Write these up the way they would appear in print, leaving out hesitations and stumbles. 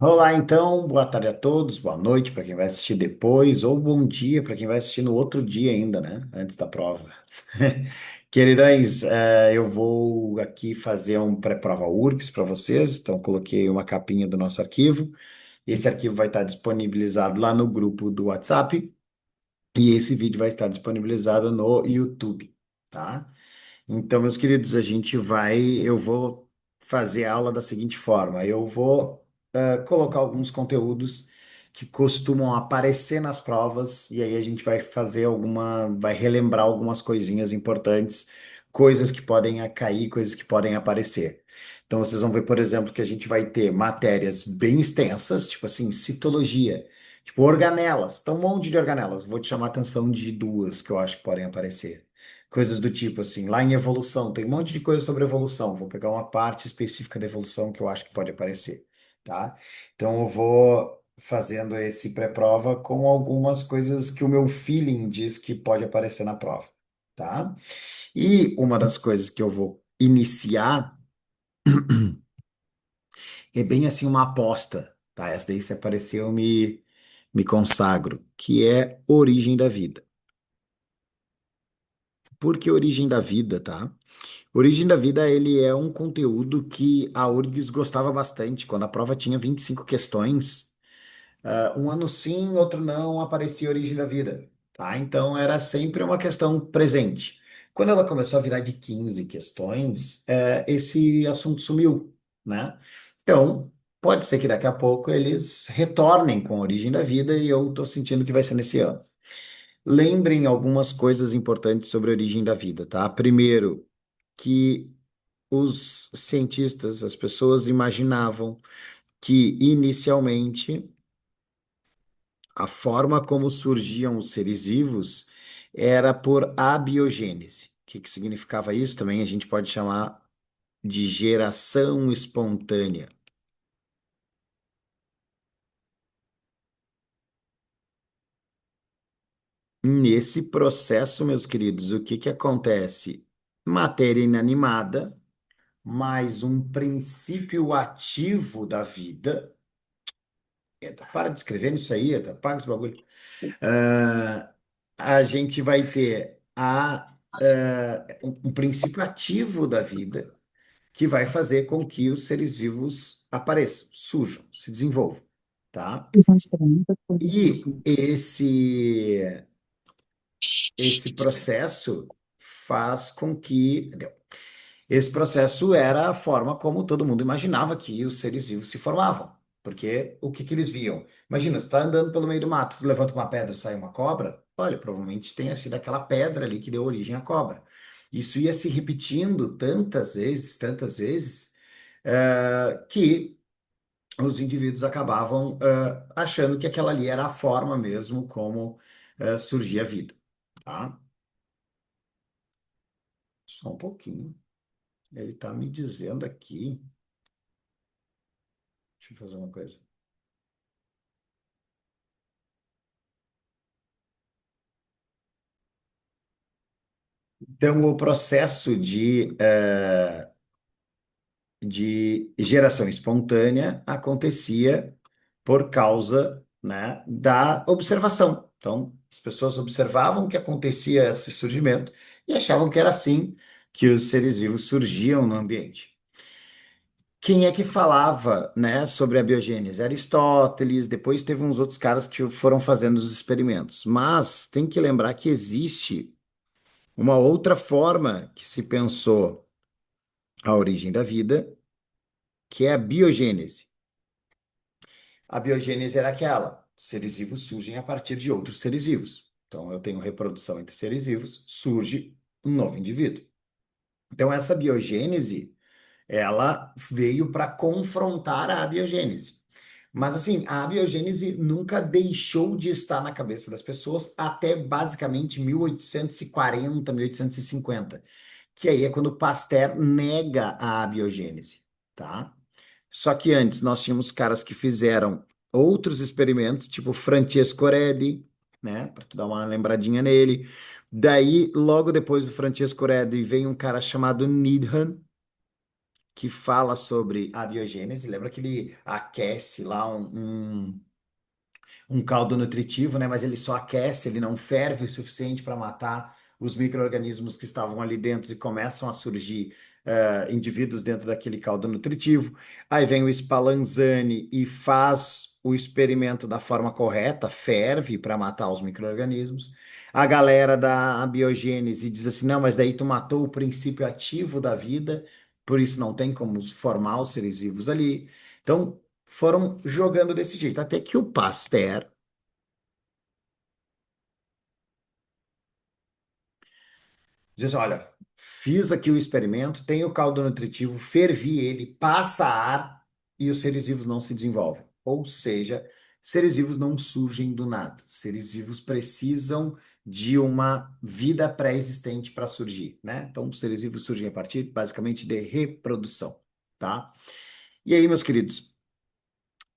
Olá, então, boa tarde a todos, boa noite para quem vai assistir depois, ou bom dia para quem vai assistir no outro dia ainda, né? Antes da prova. Queridões, eu vou aqui fazer um pré-prova URGS para vocês, então coloquei uma capinha do nosso arquivo. Esse arquivo vai estar disponibilizado lá no grupo do WhatsApp e esse vídeo vai estar disponibilizado no YouTube, tá? Então, meus queridos, eu vou fazer a aula da seguinte forma: eu vou colocar alguns conteúdos que costumam aparecer nas provas, e aí a gente vai relembrar algumas coisinhas importantes, coisas que podem cair, coisas que podem aparecer. Então, vocês vão ver, por exemplo, que a gente vai ter matérias bem extensas, tipo assim, citologia, tipo organelas, então um monte de organelas. Vou te chamar a atenção de duas que eu acho que podem aparecer. Coisas do tipo assim, lá em evolução, tem um monte de coisa sobre evolução. Vou pegar uma parte específica da evolução que eu acho que pode aparecer, tá? Então eu vou fazendo esse pré-prova com algumas coisas que o meu feeling diz que pode aparecer na prova, tá? E uma das coisas que eu vou iniciar é bem assim uma aposta, tá? Essa daí se aparecer me consagro, que é origem da vida. Por que origem da vida, tá? Origem da Vida, ele é um conteúdo que a URGS gostava bastante. Quando a prova tinha 25 questões, um ano sim, outro não, aparecia Origem da Vida, tá? Então era sempre uma questão presente. Quando ela começou a virar de 15 questões, esse assunto sumiu, né? Então, pode ser que daqui a pouco eles retornem com a Origem da Vida e eu tô sentindo que vai ser nesse ano. Lembrem algumas coisas importantes sobre a origem da vida, tá? Primeiro, que os cientistas, as pessoas imaginavam que inicialmente a forma como surgiam os seres vivos era por abiogênese. O que que significava isso? Também a gente pode chamar de geração espontânea. Nesse processo, meus queridos, o que que acontece? Matéria inanimada, mais um princípio ativo da vida. Eita, para de escrever nisso aí, eita, paga esse bagulho. Ah, a gente vai ter um princípio ativo da vida que vai fazer com que os seres vivos apareçam, surjam, se desenvolvam, tá? E esse processo faz com que esse processo era a forma como todo mundo imaginava que os seres vivos se formavam. Porque o que que eles viam? Imagina, tu tá andando pelo meio do mato, tu levanta uma pedra e sai uma cobra. Olha, provavelmente tenha sido aquela pedra ali que deu origem à cobra. Isso ia se repetindo tantas vezes, que os indivíduos acabavam, achando que aquela ali era a forma mesmo como, surgia a vida, tá? Só um pouquinho. Ele está me dizendo aqui. Deixa eu fazer uma coisa. Então, o processo de geração espontânea acontecia por causa, né, da observação. Então, as pessoas observavam que acontecia esse surgimento e achavam que era assim que os seres vivos surgiam no ambiente. Quem é que falava, né, sobre a biogênese? Aristóteles, depois teve uns outros caras que foram fazendo os experimentos. Mas tem que lembrar que existe uma outra forma que se pensou a origem da vida, que é a biogênese. A biogênese era aquela: seres vivos surgem a partir de outros seres vivos. Então, eu tenho reprodução entre seres vivos, surge um novo indivíduo. Então, essa biogênese, ela veio para confrontar a abiogênese. Mas, assim, a abiogênese nunca deixou de estar na cabeça das pessoas até basicamente 1840, 1850, que aí é quando Pasteur nega a abiogênese, tá? Só que antes nós tínhamos caras que fizeram outros experimentos, tipo Francesco Redi, né? Para tu dar uma lembradinha nele. Daí, logo depois do Francesco Redi, vem um cara chamado Needham, que fala sobre a biogênese. Lembra que ele aquece lá um caldo nutritivo, né? Mas ele só aquece, ele não ferve o suficiente para matar os micro-organismos que estavam ali dentro e começam a surgir indivíduos dentro daquele caldo nutritivo. Aí vem o Spallanzani e faz o experimento da forma correta, ferve para matar os micro-organismos. A galera da biogênese diz assim: não, mas daí tu matou o princípio ativo da vida, por isso não tem como formar os seres vivos ali. Então, foram jogando desse jeito, até que o Pasteur diz assim, olha, fiz aqui o experimento, tenho o caldo nutritivo, fervi ele, passa ar e os seres vivos não se desenvolvem. Ou seja, seres vivos não surgem do nada. Seres vivos precisam de uma vida pré-existente para surgir, né? Então, os seres vivos surgem a partir, basicamente, de reprodução, tá? E aí, meus queridos,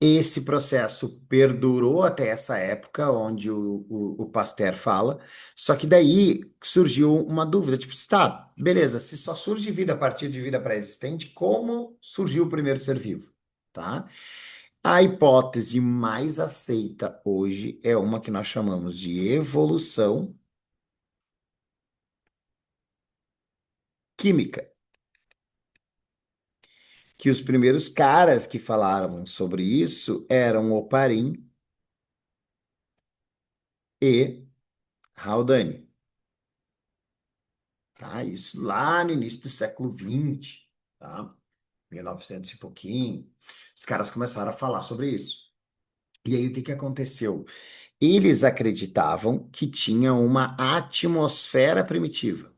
esse processo perdurou até essa época, onde o Pasteur fala, só que daí surgiu uma dúvida, tipo, tá, beleza, se só surge vida a partir de vida pré-existente, como surgiu o primeiro ser vivo, tá? A hipótese mais aceita hoje é uma que nós chamamos de evolução química, que os primeiros caras que falaram sobre isso eram Oparin e Haldane. Tá? Isso lá no início do século XX, tá? 1900 e pouquinho, os caras começaram a falar sobre isso. E aí, o que que aconteceu? Eles acreditavam que tinha uma atmosfera primitiva.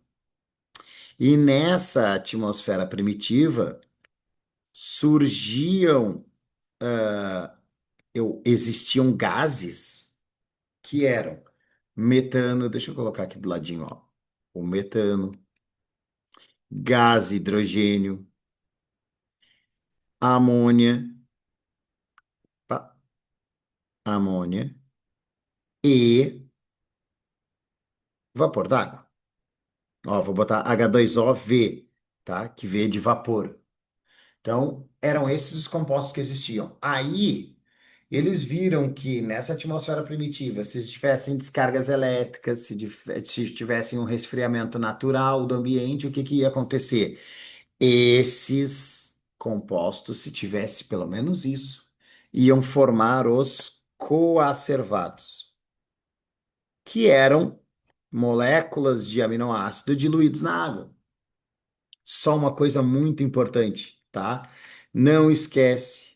E nessa atmosfera primitiva surgiam, existiam gases que eram metano, deixa eu colocar aqui do ladinho, ó, o metano, gás hidrogênio, amônia, pa- amônia e vapor d'água. Ó, vou botar H2O V, tá? Que V é de vapor. Então, eram esses os compostos que existiam. Aí, eles viram que nessa atmosfera primitiva, se tivessem descargas elétricas, se tivessem um resfriamento natural do ambiente, o que que ia acontecer? Esses compostos, se tivesse pelo menos isso, iam formar os coacervados, que eram moléculas de aminoácido diluídos na água. Só uma coisa muito importante, tá? Não esquece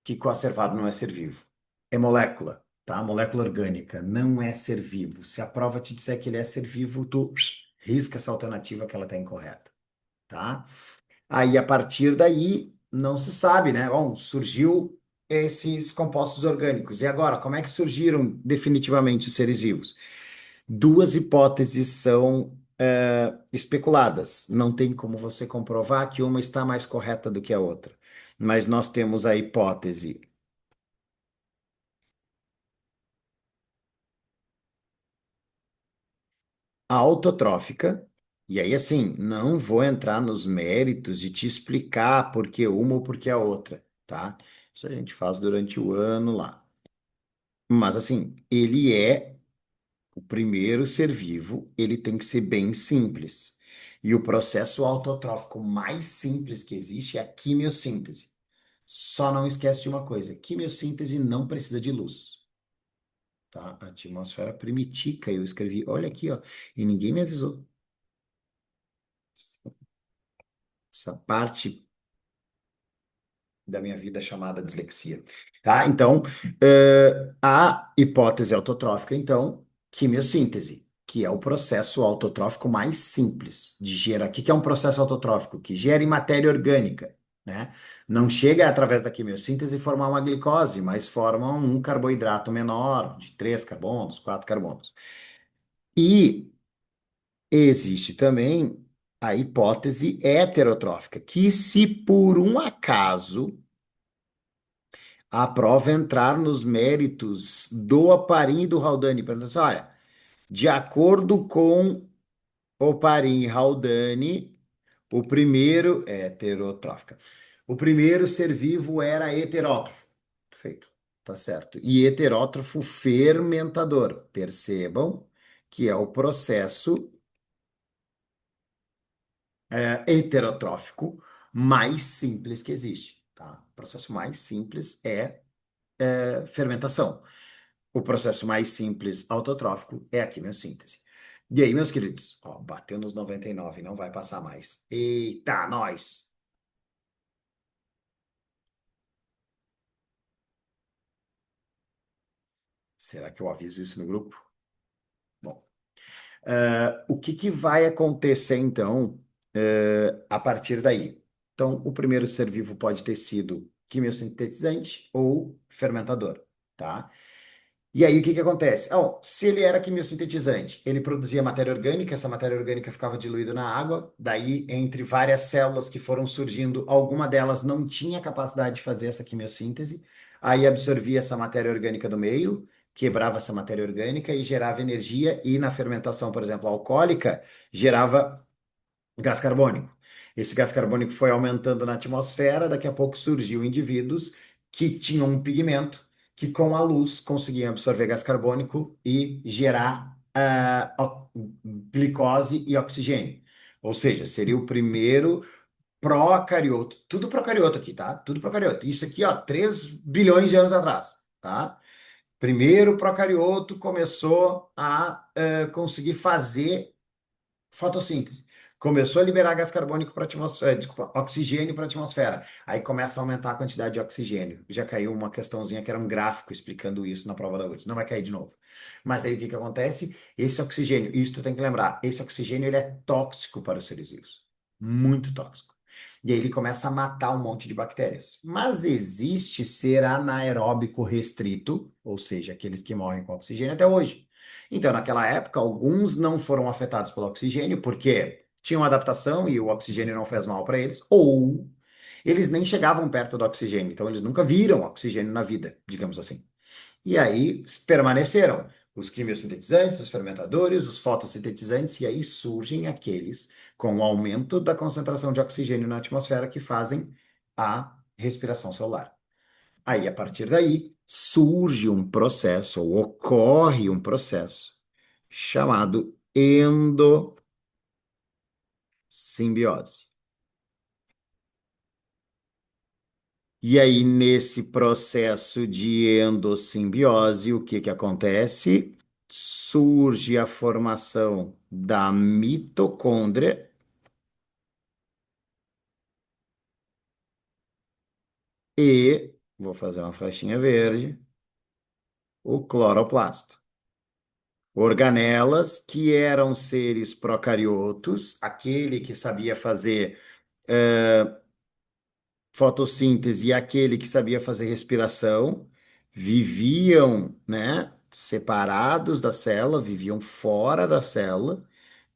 que coacervado não é ser vivo. É molécula, tá? Molécula orgânica, não é ser vivo. Se a prova te disser que ele é ser vivo, tu risca essa alternativa que ela está incorreta, tá? Aí, a partir daí, não se sabe, né? Bom, surgiu esses compostos orgânicos. E agora, como é que surgiram definitivamente os seres vivos? Duas hipóteses são especuladas. Não tem como você comprovar que uma está mais correta do que a outra. Mas nós temos a hipótese autotrófica, e aí, assim, não vou entrar nos méritos de te explicar por que uma ou por que a outra, tá? Isso a gente faz durante o ano lá. Mas, assim, ele é o primeiro ser vivo, ele tem que ser bem simples. E o processo autotrófico mais simples que existe é a quimiossíntese. Só não esquece de uma coisa: quimiossíntese não precisa de luz, tá? A atmosfera primitica, eu escrevi, olha aqui, ó, e ninguém me avisou. Essa parte da minha vida chamada dislexia, tá? Então, a hipótese autotrófica, então, quimiossíntese, que é o processo autotrófico mais simples de gerar. O que que é um processo autotrófico? Que gera em matéria orgânica, né? Não chega através da quimiossíntese formar uma glicose, mas forma um carboidrato menor, de 3 carbonos, 4 carbonos. E existe também a hipótese heterotrófica, que se por um acaso a prova entrar nos méritos do Aparim e do Haldane, perguntando assim, olha, de acordo com Oparin Haldane, o primeiro é heterotrófica. O primeiro ser vivo era heterótrofo. Perfeito, tá certo. E heterótrofo fermentador. Percebam que é o processo heterotrófico mais simples que existe, tá? O processo mais simples é fermentação. O processo mais simples autotrófico é a quimiossíntese. E aí, meus queridos, ó, bateu nos 99, não vai passar mais. Eita, nós! Será que eu aviso isso no grupo? Bom, o que que vai acontecer então, a partir daí? Então, o primeiro ser vivo pode ter sido quimiosintetizante ou fermentador, tá? E aí, o que que acontece? Ah, se ele era quimiosintetizante, ele produzia matéria orgânica, essa matéria orgânica ficava diluída na água, daí, entre várias células que foram surgindo, alguma delas não tinha capacidade de fazer essa quimiossíntese, aí absorvia essa matéria orgânica do meio, quebrava essa matéria orgânica e gerava energia, e na fermentação, por exemplo, alcoólica, gerava gás carbônico. Esse gás carbônico foi aumentando na atmosfera, daqui a pouco surgiu indivíduos que tinham um pigmento que com a luz conseguiam absorver gás carbônico e gerar glicose e oxigênio. Ou seja, seria o primeiro procarioto. Tudo procarioto aqui, tá? Tudo procarioto. Isso aqui, ó, 3 bilhões de anos atrás, tá? Primeiro procarioto começou a conseguir fazer fotossíntese. Começou a liberar gás carbônico para a atmosfera, desculpa, oxigênio para a atmosfera. Aí começa a aumentar a quantidade de oxigênio. Já caiu uma questãozinha que era um gráfico explicando isso na prova da URSS. Não vai cair de novo. Mas aí o que que acontece? Esse oxigênio, isso tu tem que lembrar, esse oxigênio ele é tóxico para os seres vivos. Muito tóxico. E aí ele começa a matar um monte de bactérias. Mas existe ser anaeróbico restrito, ou seja, aqueles que morrem com oxigênio até hoje. Então, naquela época, alguns não foram afetados pelo oxigênio porque tinham adaptação e o oxigênio não fez mal para eles, ou eles nem chegavam perto do oxigênio, então eles nunca viram oxigênio na vida, digamos assim. E aí permaneceram os quimiosintetizantes, os fermentadores, os fotossintetizantes, e aí surgem aqueles com o aumento da concentração de oxigênio na atmosfera que fazem a respiração celular. Aí, a partir daí, surge um processo, ou ocorre um processo, chamado endossimbiose. E aí, nesse processo de endossimbiose, o que que acontece? Surge a formação da mitocôndria e, vou fazer uma flechinha verde, o cloroplasto. Organelas que eram seres procariotos, aquele que sabia fazer fotossíntese e aquele que sabia fazer respiração, viviam, né, separados da célula, viviam fora da célula,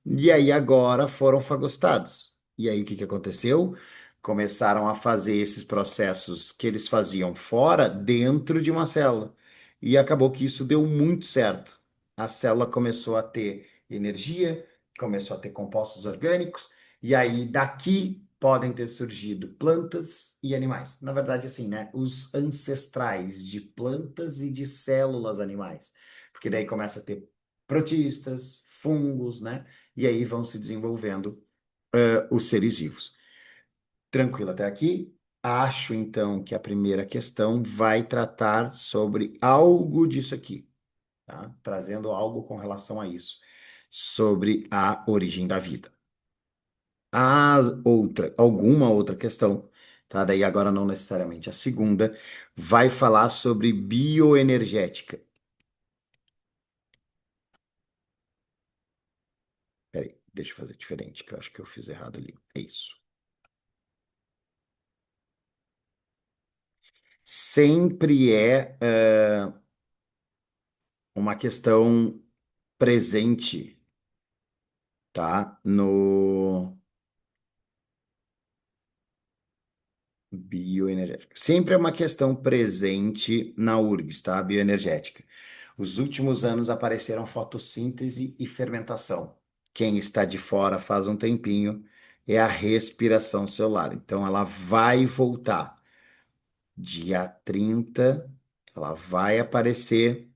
e aí agora foram fagocitados. E aí o que que aconteceu? Começaram a fazer esses processos que eles faziam fora, dentro de uma célula. E acabou que isso deu muito certo. A célula começou a ter energia, começou a ter compostos orgânicos, e aí daqui podem ter surgido plantas e animais. Na verdade, assim, né? Os ancestrais de plantas e de células animais. Porque daí começa a ter protistas, fungos, né? E aí vão se desenvolvendo os seres vivos. Tranquilo até aqui? Acho então que a primeira questão vai tratar sobre algo disso aqui, tá? Trazendo algo com relação a isso, sobre a origem da vida. Alguma outra questão, tá? Daí agora não necessariamente a segunda, vai falar sobre bioenergética. Peraí, deixa eu fazer diferente, que eu acho que eu fiz errado ali. É isso. Sempre uma questão presente, tá? No bioenergética. Sempre é uma questão presente na URGS, tá? Bioenergética. Os últimos anos apareceram fotossíntese e fermentação, quem está de fora faz um tempinho, é a respiração celular. Então, ela vai voltar dia 30, ela vai aparecer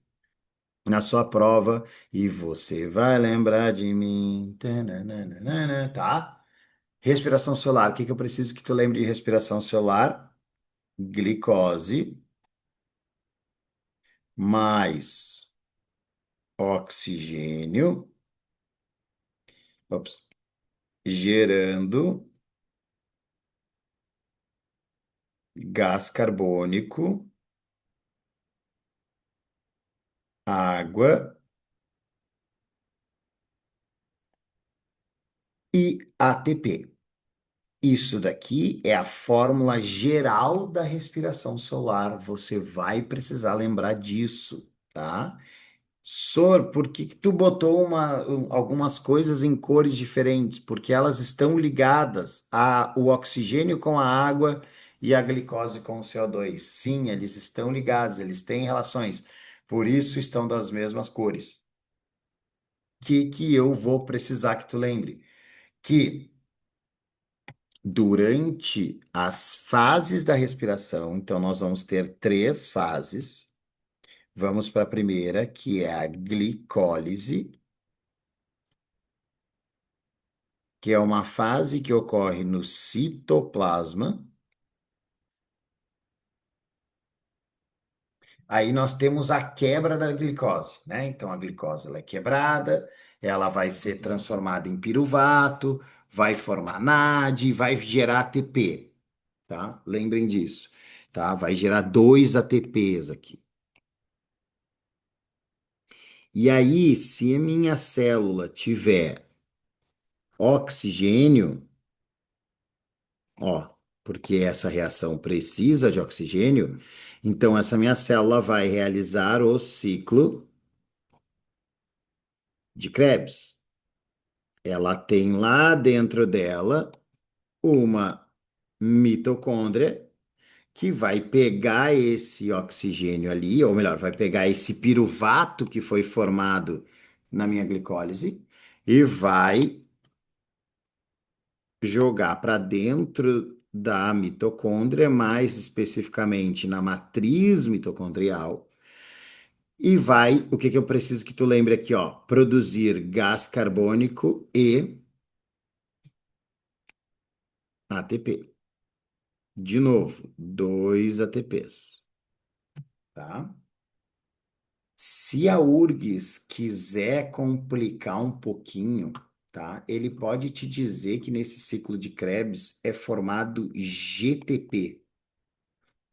na sua prova e você vai lembrar de mim. Tananana, tá? Respiração celular. O que que eu preciso que tu lembre de respiração celular? Glicose mais oxigênio, ops, gerando gás carbônico, água e ATP. Isso daqui é a fórmula geral da respiração solar. Você vai precisar lembrar disso, tá? Sor, por que que tu botou algumas coisas em cores diferentes? Porque elas estão ligadas o oxigênio com a água e a glicose com o CO2. Sim, eles estão ligados, eles têm relações. Por isso estão das mesmas cores. O que que eu vou precisar que tu lembre? Que durante as fases da respiração, então nós vamos ter três fases. Vamos para a primeira, que é a glicólise, que é uma fase que ocorre no citoplasma. Aí nós temos a quebra da glicose, né? Então a glicose ela é quebrada, ela vai ser transformada em piruvato, vai formar NAD, vai gerar ATP, tá? Lembrem disso, tá? Vai gerar dois ATPs aqui. E aí, se a minha célula tiver oxigênio, ó, porque essa reação precisa de oxigênio, então essa minha célula vai realizar o ciclo de Krebs. Ela tem lá dentro dela uma mitocôndria que vai pegar esse oxigênio ali, ou melhor, vai pegar esse piruvato que foi formado na minha glicólise e vai jogar para dentro da mitocôndria, mais especificamente na matriz mitocondrial, e vai, o que que eu preciso que tu lembre aqui, ó, produzir gás carbônico e ATP. De novo, dois ATPs, tá? Se a URGS quiser complicar um pouquinho, tá? Ele pode te dizer que nesse ciclo de Krebs é formado GTP.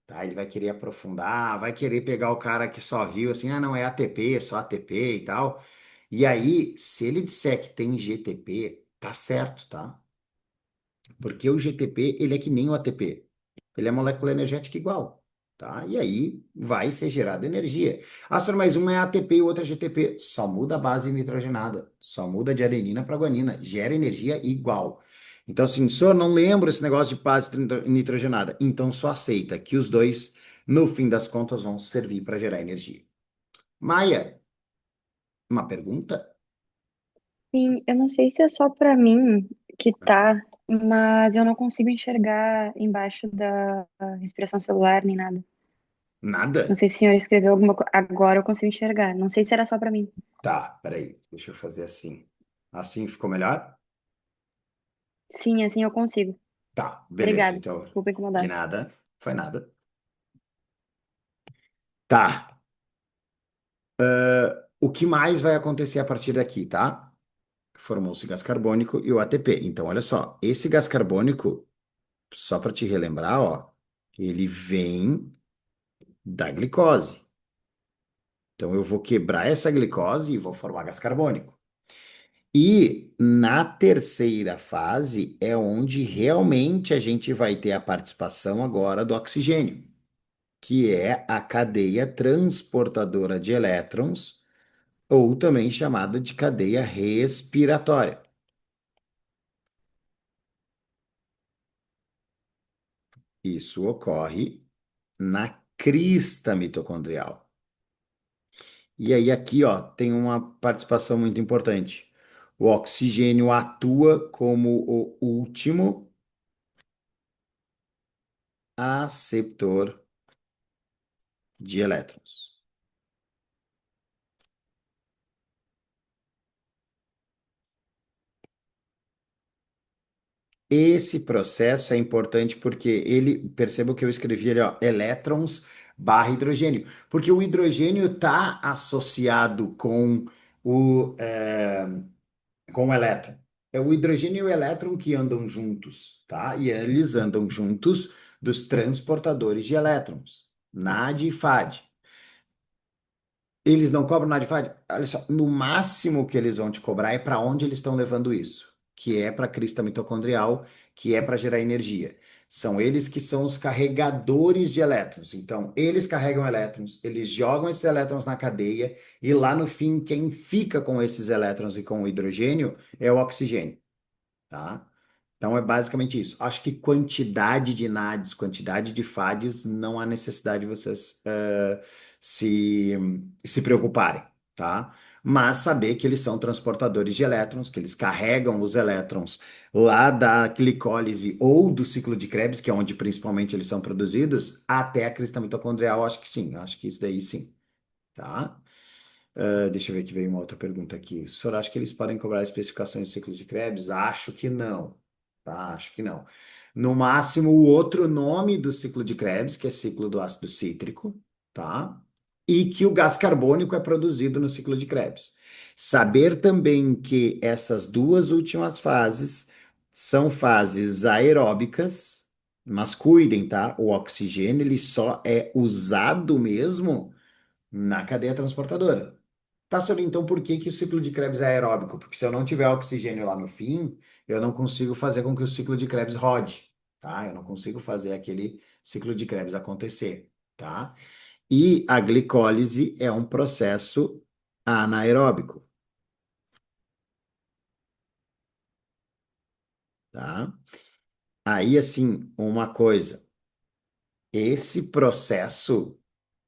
Tá? Ele vai querer aprofundar, vai querer pegar o cara que só viu assim, ah, não, é ATP, é só ATP e tal. E aí, se ele disser que tem GTP, tá certo, tá? Porque o GTP, ele é que nem o ATP. Ele é molécula energética igual, tá? E aí vai ser gerada energia. Ah, senhor, mas um é ATP e o outro é GTP. Só muda a base nitrogenada. Só muda de adenina para guanina. Gera energia igual. Então, assim, senhor, não lembro esse negócio de base nitrogenada. Então, só aceita que os dois, no fim das contas, vão servir para gerar energia. Maia, uma pergunta? Sim, eu não sei se é só pra mim que tá, mas eu não consigo enxergar embaixo da respiração celular nem nada. Não Nada? sei se o senhor escreveu alguma coisa. Agora eu consigo enxergar. Não sei se era só pra mim. Tá, peraí. Deixa eu fazer assim. Assim ficou melhor? Sim, assim eu consigo. Tá, beleza. Obrigada. Então, Desculpa de incomodar. nada, foi nada. Tá. O que mais vai acontecer a partir daqui, tá? Formou-se gás carbônico e o ATP. Então, olha só, esse gás carbônico, só para te relembrar, ó, ele vem da glicose. Então, eu vou quebrar essa glicose e vou formar gás carbônico. E na terceira fase é onde realmente a gente vai ter a participação agora do oxigênio, que é a cadeia transportadora de elétrons, ou também chamada de cadeia respiratória. Isso ocorre na crista mitocondrial. E aí aqui, ó, tem uma participação muito importante. O oxigênio atua como o último aceptor de elétrons. Esse processo é importante porque ele, perceba que eu escrevi ali, ó, elétrons barra hidrogênio, porque o hidrogênio está associado com o elétron. É o hidrogênio e o elétron que andam juntos, tá? E eles andam juntos dos transportadores de elétrons, NAD e FAD. Eles não cobram nada de FAD? Olha só, no máximo que eles vão te cobrar é para onde eles estão levando isso, que é para a crista mitocondrial, que é para gerar energia. São eles que são os carregadores de elétrons. Então, eles carregam elétrons, eles jogam esses elétrons na cadeia e lá no fim, quem fica com esses elétrons e com o hidrogênio é o oxigênio, tá? Então é basicamente isso. Acho que quantidade de NADs, quantidade de FADs, não há necessidade de vocês se, se preocuparem, tá? Mas saber que eles são transportadores de elétrons, que eles carregam os elétrons lá da glicólise ou do ciclo de Krebs, que é onde principalmente eles são produzidos, até a crista mitocondrial, acho que sim, acho que isso daí sim, tá? Deixa eu ver que veio uma outra pergunta aqui. O senhor acha que eles podem cobrar especificações de ciclo de Krebs? Acho que não. Tá? Acho que não. No máximo, o outro nome do ciclo de Krebs, que é ciclo do ácido cítrico, tá? E que o gás carbônico é produzido no ciclo de Krebs. Saber também que essas duas últimas fases são fases aeróbicas, mas cuidem, tá? O oxigênio ele só é usado mesmo na cadeia transportadora. Tá, Sori, então por que que o ciclo de Krebs é aeróbico? Porque se eu não tiver oxigênio lá no fim, eu não consigo fazer com que o ciclo de Krebs rode, tá? Eu não consigo fazer aquele ciclo de Krebs acontecer, tá? E a glicólise é um processo anaeróbico, tá? Aí, assim, uma coisa, esse processo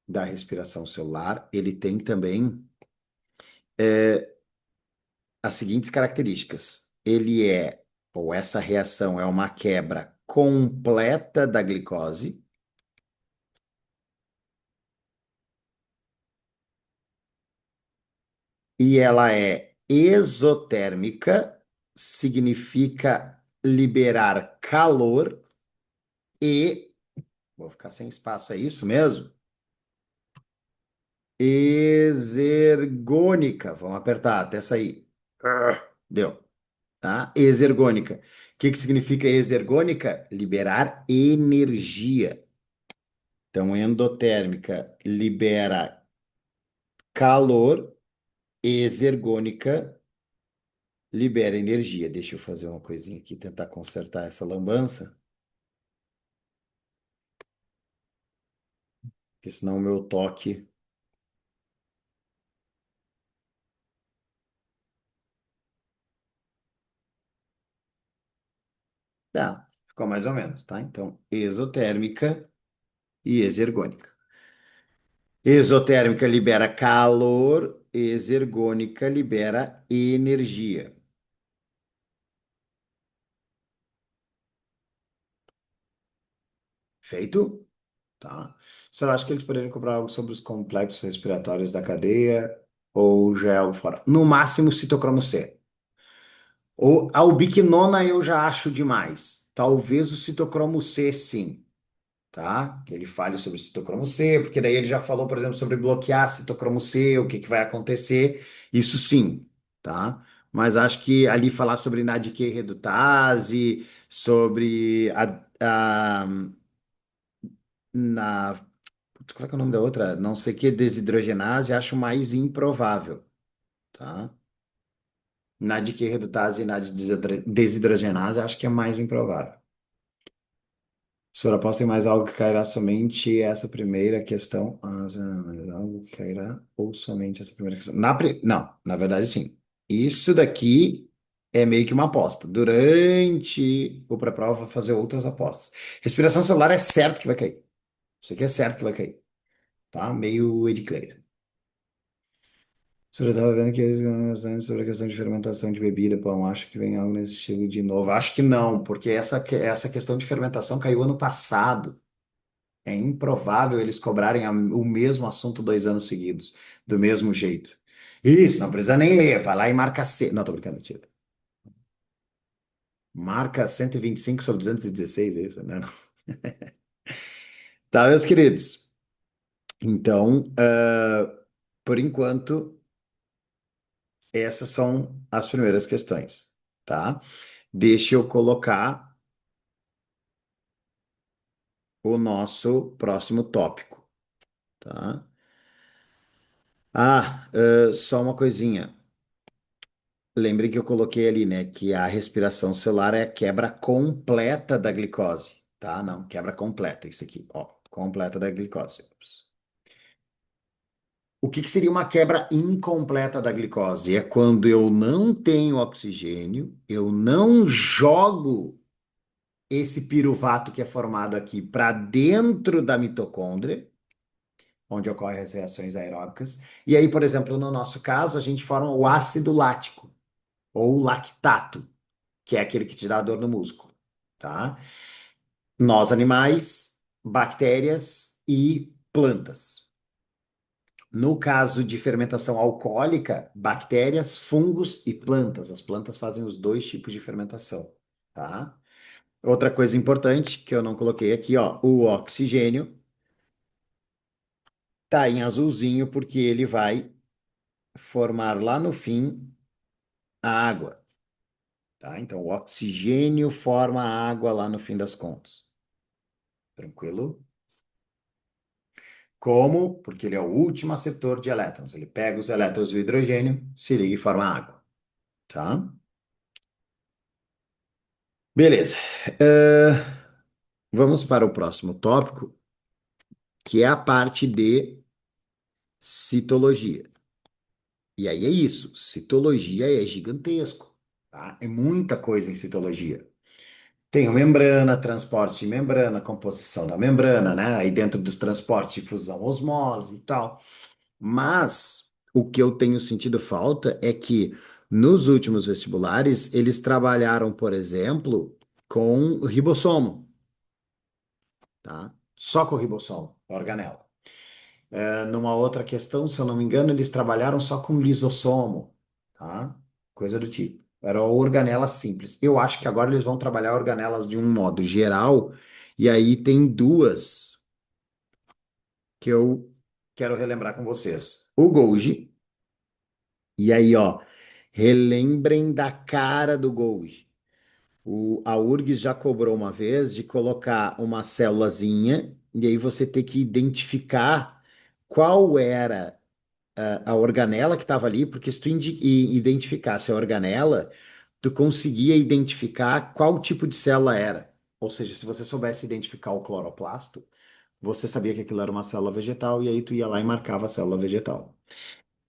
da respiração celular, ele tem também as seguintes características. Ou essa reação é uma quebra completa da glicose, e ela é exotérmica, significa liberar calor e, vou ficar sem espaço, é isso mesmo? Exergônica, vamos apertar até sair. Deu, tá? Exergônica. O que que significa exergônica? Liberar energia. Então, endotérmica libera calor, exergônica libera energia. Deixa eu fazer uma coisinha aqui, tentar consertar essa lambança, porque senão o meu toque. Tá, ficou mais ou menos, tá? Então, exotérmica e exergônica. Exotérmica libera calor, exergônica libera energia. Feito? Tá. Você acha que eles poderiam cobrar algo sobre os complexos respiratórios da cadeia ou já é algo fora? No máximo, citocromo C. Ou a ubiquinona eu já acho demais. Talvez o citocromo C, sim, tá? Que ele fale sobre o citocromo C, porque daí ele já falou, por exemplo, sobre bloquear citocromo C, o que que vai acontecer. Isso sim, tá? Mas acho que ali falar sobre NADQ redutase, sobre na putz, qual é que é o nome da outra? Não sei o que, desidrogenase, acho mais improvável, tá? NADQ redutase e desidrogenase, acho que é mais improvável. Senhora, posso ter mais algo que cairá somente essa primeira questão? Mais algo que cairá ou somente essa primeira questão? Não, na verdade, sim. Isso daqui é meio que uma aposta. Durante o pré-prova, eu vou fazer outras apostas. Respiração celular é certo que vai cair. Isso aqui é certo que vai cair, tá? Meio Ed Clear. Você já estava vendo que eles antes sobre a questão de fermentação de bebida, pão. Acho que vem algo nesse estilo de novo. Acho que não, porque essa questão de fermentação caiu ano passado. É improvável eles cobrarem o mesmo assunto 2 anos seguidos, do mesmo jeito. Isso, não precisa nem ler, vai lá e marca C. Não, tô brincando, mentira. Marca 125 sobre 216, é isso, né? Não. Tá, meus queridos. Então, por enquanto, essas são as primeiras questões, tá? Deixa eu colocar o nosso próximo tópico, tá? Só uma coisinha. Lembre que eu coloquei ali, né, que a respiração celular é a quebra completa da glicose, tá? Não, quebra completa, isso aqui, ó, completa da glicose. Ups. O que que seria uma quebra incompleta da glicose? É quando eu não tenho oxigênio, eu não jogo esse piruvato que é formado aqui para dentro da mitocôndria, onde ocorrem as reações aeróbicas. E aí, por exemplo, no nosso caso, a gente forma o ácido lático ou lactato, que é aquele que te dá dor no músculo, tá? Nós, animais, bactérias e plantas. No caso de fermentação alcoólica, bactérias, fungos e plantas. As plantas fazem os dois tipos de fermentação, tá? Outra coisa importante que eu não coloquei aqui, ó, o oxigênio tá em azulzinho porque ele vai formar lá no fim a água, tá? Então, o oxigênio forma a água lá no fim das contas. Tranquilo? Como? Porque ele é o último aceptor de elétrons. Ele pega os elétrons do hidrogênio, se liga e forma água, tá? Beleza. Eh, Vamos para o próximo tópico, que é a parte de citologia. E aí é isso. Citologia é gigantesco, tá? É muita coisa em citologia. Tem a membrana, transporte de membrana, composição da membrana, né? Aí dentro dos transportes, difusão, osmose e tal. Mas o que eu tenho sentido falta é que nos últimos vestibulares eles trabalharam, por exemplo, com ribossomo, tá? Só com ribossomo, organela. Numa outra questão, se eu não me engano, eles trabalharam só com lisossomo, tá? Coisa do tipo. Era organela simples. Eu acho que agora eles vão trabalhar organelas de um modo geral, e aí tem duas que eu quero relembrar com vocês. O Golgi, e aí, ó, relembrem da cara do Golgi. A URGS já cobrou uma vez de colocar uma célulazinha, e aí você ter que identificar qual era a organela que estava ali, porque se tu identificasse a organela, tu conseguia identificar qual tipo de célula era. Ou seja, se você soubesse identificar o cloroplasto, você sabia que aquilo era uma célula vegetal, e aí tu ia lá e marcava a célula vegetal.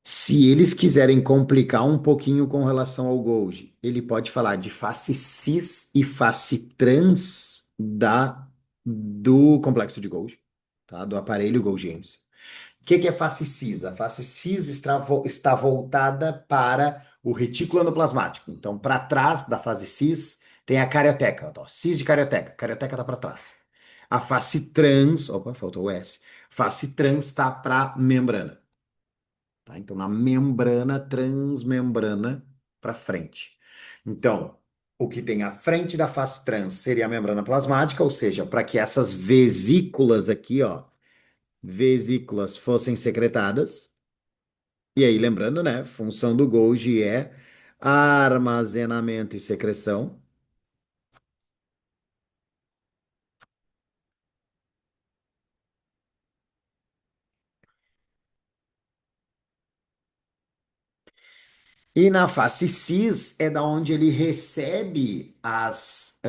Se eles quiserem complicar um pouquinho com relação ao Golgi, ele pode falar de face cis e face trans do complexo de Golgi, tá? Do aparelho Golgiense. O que que é face cis? A face cis está voltada para o retículo endoplasmático. Então, para trás da fase cis tem a carioteca. Ó, cis de carioteca. Carioteca está para trás. A face trans, opa, faltou o S. Face trans está para membrana. Tá? Então, na membrana, transmembrana para frente. Então, o que tem à frente da face trans seria a membrana plasmática, ou seja, para que essas vesículas aqui, ó, vesículas fossem secretadas. E aí, lembrando, né? Função do Golgi é armazenamento e secreção. E na face cis é da onde ele recebe as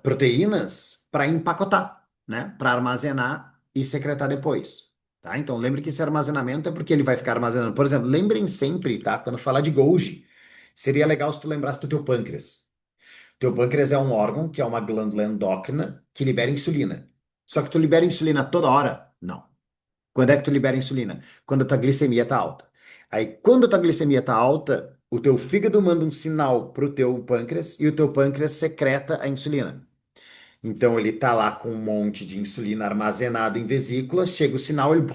proteínas para empacotar, né? Para armazenar e secretar depois. Tá? Então lembre que esse armazenamento é porque ele vai ficar armazenando. Por exemplo, lembrem sempre, tá? Quando falar de Golgi, seria legal se tu lembrasse do teu pâncreas. Teu pâncreas é um órgão que é uma glândula endócrina que libera insulina. Só que tu libera insulina toda hora? Não. Quando é que tu libera insulina? Quando a tua glicemia tá alta. Aí, quando a tua glicemia está alta, o teu fígado manda um sinal pro teu pâncreas e o teu pâncreas secreta a insulina. Então, ele tá lá com um monte de insulina armazenada em vesículas, chega o sinal, ele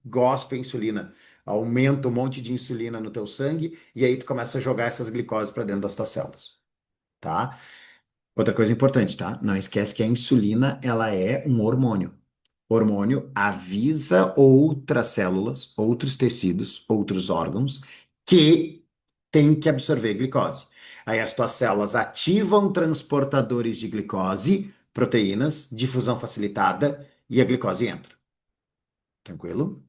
gospe a insulina, aumenta um monte de insulina no teu sangue e aí tu começa a jogar essas glicoses para dentro das tuas células, tá? Outra coisa importante, tá? Não esquece que a insulina, ela é um hormônio. Hormônio avisa outras células, outros tecidos, outros órgãos que tem que absorver glicose. Aí as tuas células ativam transportadores de glicose, proteínas, difusão facilitada e a glicose entra. Tranquilo?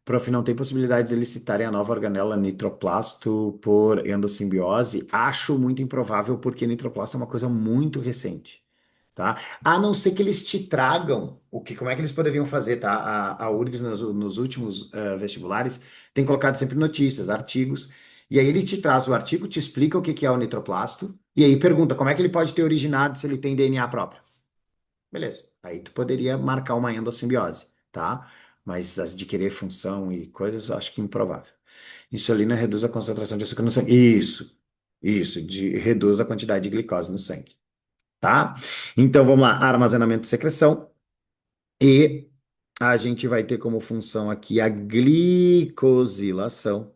Prof, não tem possibilidade de elicitarem a nova organela nitroplasto por endossimbiose? Acho muito improvável, porque nitroplasto é uma coisa muito recente, tá? A não ser que eles te tragam como é que eles poderiam fazer, tá? A URGS nos últimos vestibulares tem colocado sempre notícias, artigos, e aí ele te traz o artigo, te explica o que que é o nitroplasto, e aí pergunta como é que ele pode ter originado se ele tem DNA próprio. Beleza. Aí tu poderia marcar uma endossimbiose, tá? Mas as de querer função e coisas, acho que improvável. Insulina reduz a concentração de açúcar no sangue. Isso, reduz a quantidade de glicose no sangue, tá? Então vamos lá, armazenamento e secreção. E a gente vai ter como função aqui a glicosilação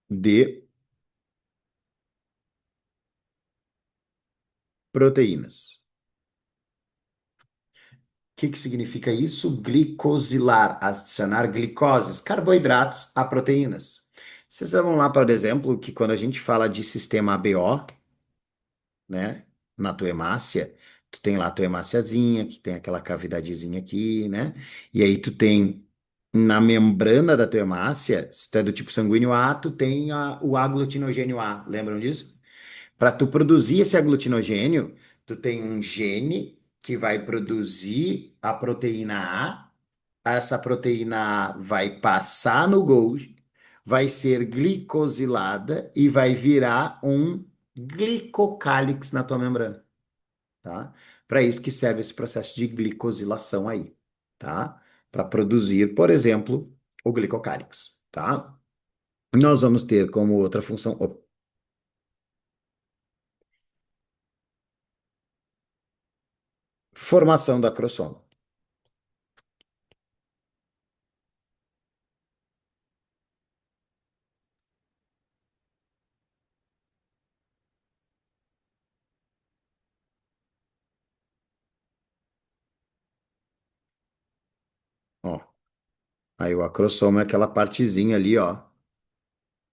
de proteínas. O que que significa isso? Glicosilar, adicionar glicoses, carboidratos a proteínas. Vocês vão lá, por exemplo, que quando a gente fala de sistema ABO, né, na tua hemácia, tu tem lá a tua hemáciazinha, que tem aquela cavidadezinha aqui, né? E aí tu tem na membrana da tua hemácia, se tu é do tipo sanguíneo A, tu tem o aglutinogênio A, lembram disso? Para tu produzir esse aglutinogênio, tu tem um gene que vai produzir a proteína A. Essa proteína A vai passar no Golgi, vai ser glicosilada e vai virar um glicocálix na tua membrana, tá? Para isso que serve esse processo de glicosilação aí, tá? Para produzir, por exemplo, o glicocálix, tá? Nós vamos ter como outra função, formação da acrosoma. Ó, aí o acrossoma é aquela partezinha ali, ó,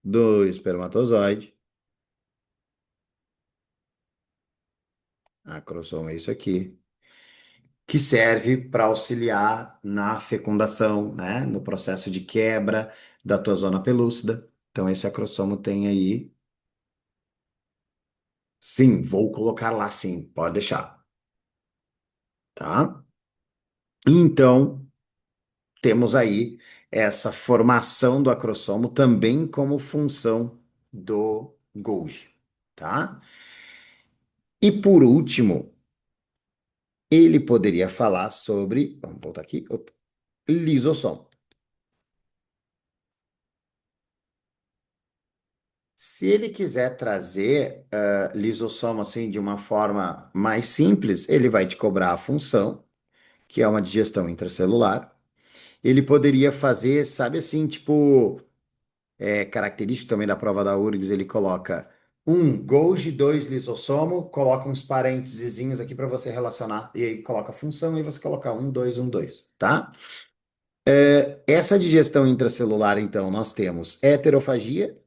do espermatozoide. Acrossoma é isso aqui, que serve para auxiliar na fecundação, né, no processo de quebra da tua zona pelúcida. Então esse acrossomo tem aí, sim, vou colocar lá sim, pode deixar, tá? Então, temos aí essa formação do acrossomo também como função do Golgi, tá? E por último, ele poderia falar sobre, vamos voltar aqui, lisossomo. Se ele quiser trazer lisossomo assim de uma forma mais simples, ele vai te cobrar a função, que é uma digestão intracelular. Ele poderia fazer, sabe assim, tipo, característico também da prova da URGS, ele coloca um Golgi, dois lisossomo, coloca uns parênteses aqui para você relacionar, e aí coloca a função, e você coloca um, dois, tá? Essa digestão intracelular, então, nós temos heterofagia,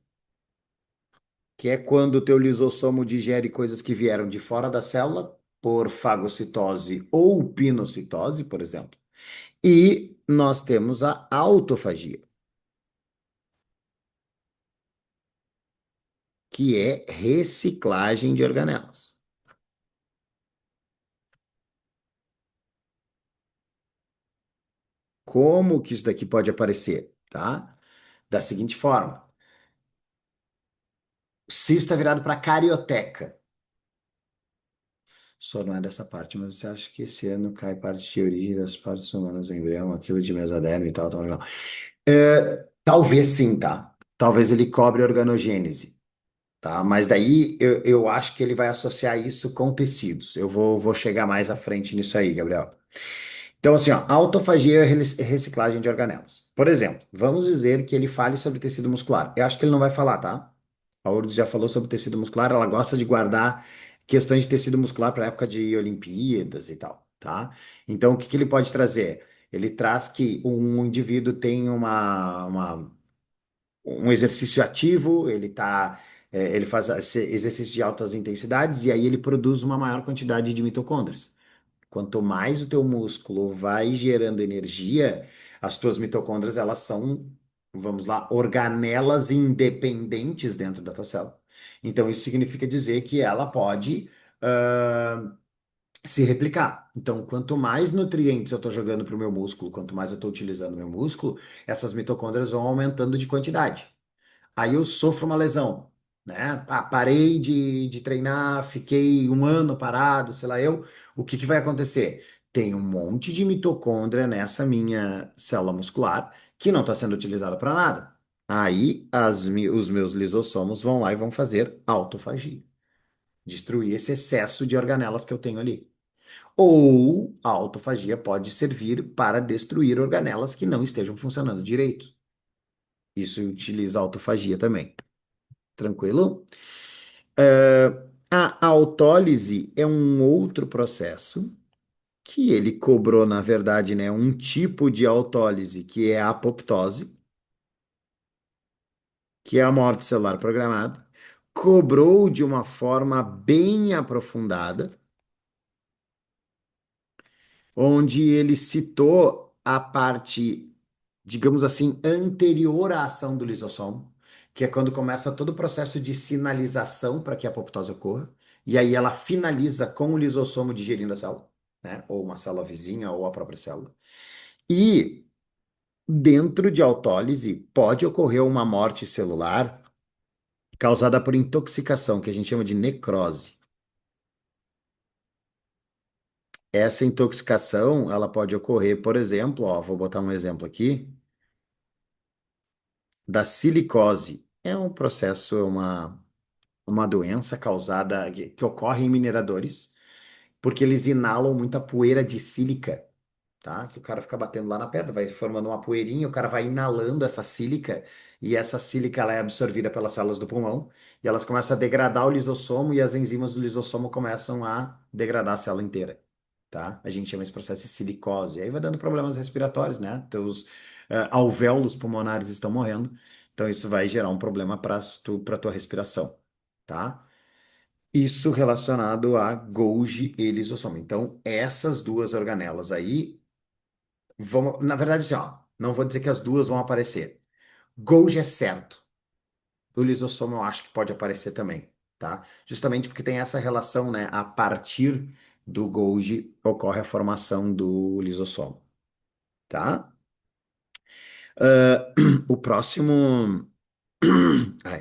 que é quando o teu lisossomo digere coisas que vieram de fora da célula, por fagocitose ou pinocitose, por exemplo. E nós temos a autofagia, que é reciclagem de organelas. Como que isso daqui pode aparecer, tá? Da seguinte forma: cista virado para carioteca. Só não é dessa parte, mas você acha que esse ano cai parte de origem das partes humanas do embrião, aquilo de mesodermo e tal, tal, legal. Talvez sim, tá? Talvez ele cobre organogênese, tá? Mas daí eu acho que ele vai associar isso com tecidos. Eu vou chegar mais à frente nisso aí, Gabriel. Então, assim, ó, autofagia é reciclagem de organelas. Por exemplo, vamos dizer que ele fale sobre tecido muscular. Eu acho que ele não vai falar, tá? A URGS já falou sobre tecido muscular, ela gosta de guardar questões de tecido muscular para época de Olimpíadas e tal, tá? Então, o que que ele pode trazer? Ele traz que um indivíduo tem um exercício ativo, ele faz esse exercício de altas intensidades e aí ele produz uma maior quantidade de mitocôndrias. Quanto mais o teu músculo vai gerando energia, as tuas mitocôndrias, elas são, vamos lá, organelas independentes dentro da tua célula. Então, isso significa dizer que ela pode se replicar. Então, quanto mais nutrientes eu estou jogando para o meu músculo, quanto mais eu estou utilizando o meu músculo, essas mitocôndrias vão aumentando de quantidade. Aí eu sofro uma lesão, né? Ah, parei de treinar, fiquei um ano parado, sei lá eu. O que que vai acontecer? Tem um monte de mitocôndria nessa minha célula muscular que não está sendo utilizada para nada. Aí os meus lisossomos vão lá e vão fazer autofagia, destruir esse excesso de organelas que eu tenho ali. Ou a autofagia pode servir para destruir organelas que não estejam funcionando direito. Isso utiliza a autofagia também. Tranquilo? A autólise é um outro processo que ele cobrou, na verdade, né, um tipo de autólise que é a apoptose, que é a morte celular programada, cobrou de uma forma bem aprofundada, onde ele citou a parte, digamos assim, anterior à ação do lisossomo, que é quando começa todo o processo de sinalização para que a apoptose ocorra, e aí ela finaliza com o lisossomo digerindo a célula, né? Ou uma célula vizinha, ou a própria célula. E dentro de autólise pode ocorrer uma morte celular causada por intoxicação, que a gente chama de necrose. Essa intoxicação, ela pode ocorrer, por exemplo, ó, vou botar um exemplo aqui, da silicose. É um processo, uma doença causada, que ocorre em mineradores, porque eles inalam muita poeira de sílica, tá? Que o cara fica batendo lá na pedra, vai formando uma poeirinha, o cara vai inalando essa sílica, e essa sílica ela é absorvida pelas células do pulmão, e elas começam a degradar o lisossomo, e as enzimas do lisossomo começam a degradar a célula inteira, tá? A gente chama esse processo de silicose. Aí vai dando problemas respiratórios, né? Teus alvéolos pulmonares estão morrendo, então isso vai gerar um problema para tua respiração, tá? Isso relacionado a Golgi e lisossomo. Então, essas duas organelas aí vão, na verdade, assim, ó, não vou dizer que as duas vão aparecer. Golgi é certo. O lisossomo eu acho que pode aparecer também, tá? Justamente porque tem essa relação, né? A partir do Golgi ocorre a formação do lisossomo, tá? O próximo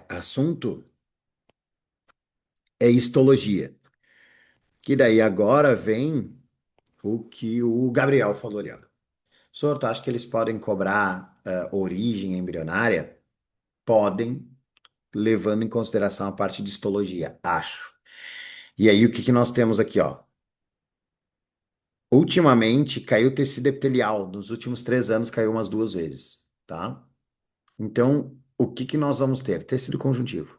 assunto é histologia, que daí agora vem o que o Gabriel falou ali, ó. Senhor, tu acha que eles podem cobrar origem embrionária? Podem, levando em consideração a parte de histologia, acho. E aí, o que que nós temos aqui, ó? Ultimamente, caiu tecido epitelial. Nos últimos 3 anos, caiu umas 2 vezes, tá? Então, o que que nós vamos ter? Tecido conjuntivo.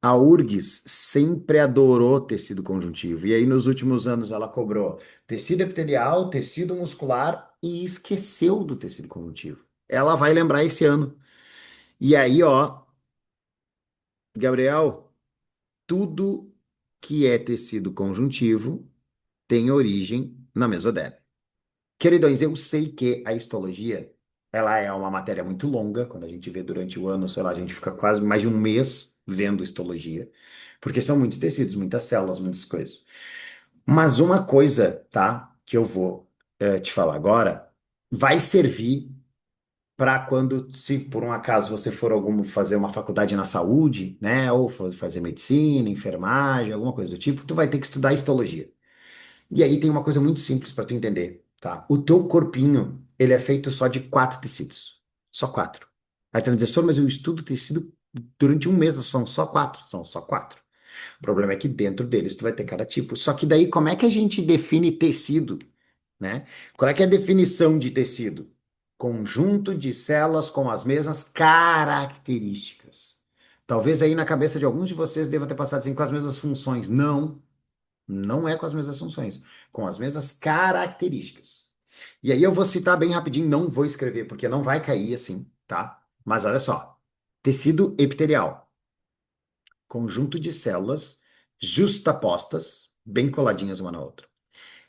A URGS sempre adorou tecido conjuntivo. E aí, nos últimos anos, ela cobrou tecido epitelial, tecido muscular e esqueceu do tecido conjuntivo. Ela vai lembrar esse ano. E aí, ó, Gabriel, tudo que é tecido conjuntivo tem origem na mesoderma. Queridões, eu sei que a histologia, ela é uma matéria muito longa, quando a gente vê durante o ano, sei lá, a gente fica quase mais de um mês vendo histologia, porque são muitos tecidos, muitas células, muitas coisas. Mas uma coisa, tá, que eu vou te falar agora, vai servir para quando, se por um acaso você for fazer uma faculdade na saúde, né, ou fazer medicina, enfermagem, alguma coisa do tipo, tu vai ter que estudar histologia. E aí tem uma coisa muito simples para tu entender, tá? O teu corpinho, ele é feito só de quatro tecidos. Só quatro. Aí tu vai dizer, mas eu estudo tecido durante um mês, são só quatro. São só quatro. O problema é que dentro deles tu vai ter cada tipo. Só que daí, como é que a gente define tecido, né? Qual é que é a definição de tecido? Conjunto de células com as mesmas características. Talvez aí na cabeça de alguns de vocês deva ter passado assim com as mesmas funções. Não, não é com as mesmas funções, com as mesmas características. E aí eu vou citar bem rapidinho, não vou escrever porque não vai cair assim, tá? Mas olha só. Tecido epitelial, conjunto de células justapostas, bem coladinhas uma na outra.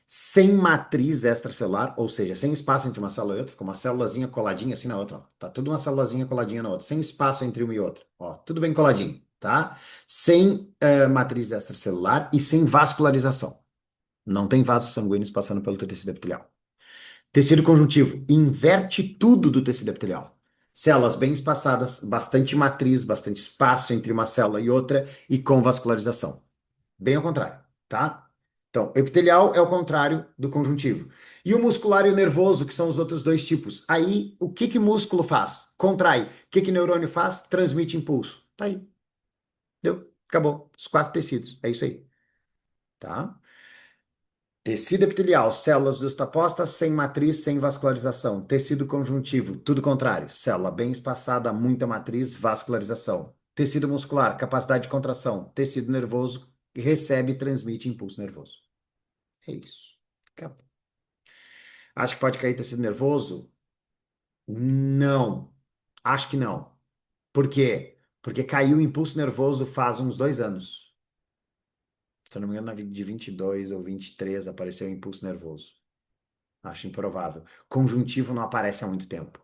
Sem matriz extracelular, ou seja, sem espaço entre uma célula e outra, fica uma célulazinha coladinha assim na outra, ó. Tá tudo uma célulazinha coladinha na outra, sem espaço entre uma e outra, ó, tudo bem coladinho, tá? Sem matriz extracelular e sem vascularização. Não tem vasos sanguíneos passando pelo teu tecido epitelial. Tecido conjuntivo, inverte tudo do tecido epitelial. Células bem espaçadas, bastante matriz, bastante espaço entre uma célula e outra e com vascularização. Bem ao contrário, tá? Então, epitelial é o contrário do conjuntivo. E o muscular e o nervoso, que são os outros dois tipos. Aí, o que que músculo faz? Contrai. O que que neurônio faz? Transmite impulso. Tá aí. Deu. Acabou. Os quatro tecidos. É isso aí. Tá? Tecido epitelial, células justapostas, sem matriz, sem vascularização. Tecido conjuntivo, tudo contrário. Célula bem espaçada, muita matriz, vascularização. Tecido muscular, capacidade de contração. Tecido nervoso, recebe e transmite impulso nervoso. É isso. Acabou. Acho que pode cair tecido nervoso? Não. Acho que não. Por quê? Porque caiu o impulso nervoso faz uns 2 anos. Se eu não me engano, de 22 ou 23 apareceu o impulso nervoso. Acho improvável. Conjuntivo não aparece há muito tempo,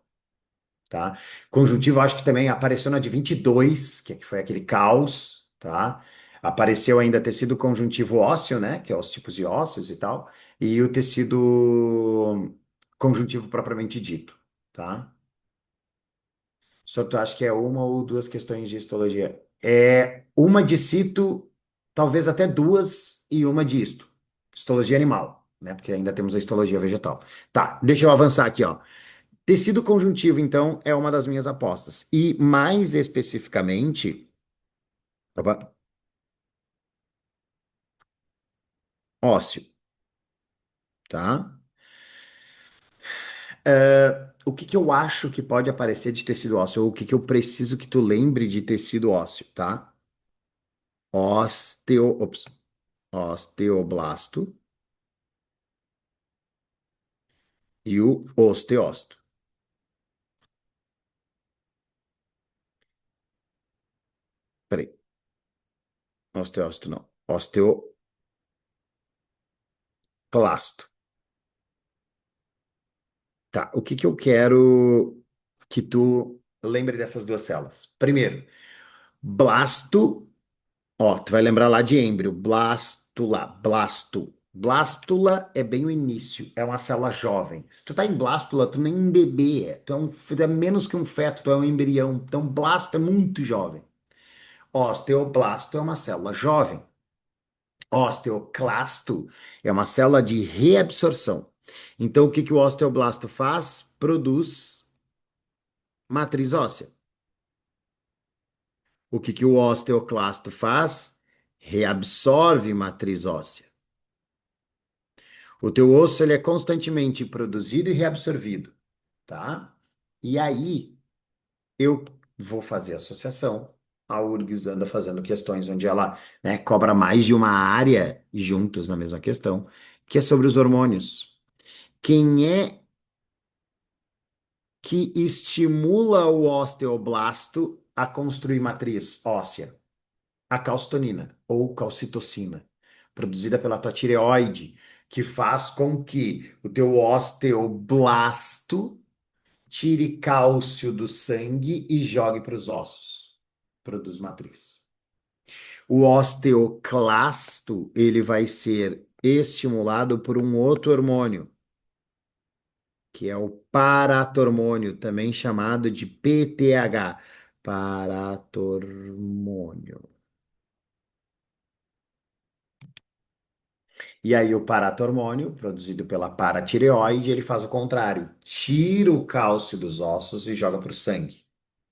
tá? Conjuntivo acho que também apareceu na de 22, que foi aquele caos, tá? Apareceu ainda tecido conjuntivo ósseo, né? Que é os tipos de ossos e tal. E o tecido conjuntivo propriamente dito, tá? Só tu acha que é uma ou duas questões de histologia? É uma de cito, talvez até duas e uma de histo. Histologia animal, né? Porque ainda temos a histologia vegetal. Tá, deixa eu avançar aqui, ó. Tecido conjuntivo, então, é uma das minhas apostas. E mais especificamente, opa, ósseo, tá? O que que eu acho que pode aparecer de tecido ósseo? Ou o que que eu preciso que tu lembre de tecido ósseo, tá? Osteoblasto e o osteócito. Peraí, osteócito não. Osteoclasto. Tá, o que que eu quero que tu lembre dessas duas células? Primeiro, blasto. Ó, tu vai lembrar lá de êmbrio, blástula, blasto. Blástula é bem o início, é uma célula jovem. Se tu tá em blástula, tu nem um bebê é. Tu é menos que um feto, tu é um embrião. Então, blasto é muito jovem. Osteoblasto é uma célula jovem. Osteoclasto é uma célula de reabsorção. Então, o que que o osteoblasto faz? Produz matriz óssea. O que que o osteoclasto faz? Reabsorve matriz óssea. O teu osso ele é constantemente produzido e reabsorvido, tá? E aí eu vou fazer associação. A URGS anda fazendo questões onde ela, né, cobra mais de uma área juntos na mesma questão, que é sobre os hormônios. Quem é que estimula o osteoblasto a construir matriz óssea? A calcitonina ou calcitocina, produzida pela tua tireoide, que faz com que o teu osteoblasto tire cálcio do sangue e jogue para os ossos. Produz matriz. O osteoclasto, ele vai ser estimulado por um outro hormônio, que é o paratormônio, também chamado de PTH. Paratormônio. E aí o paratormônio, produzido pela paratireoide, ele faz o contrário. Tira o cálcio dos ossos e joga para o sangue,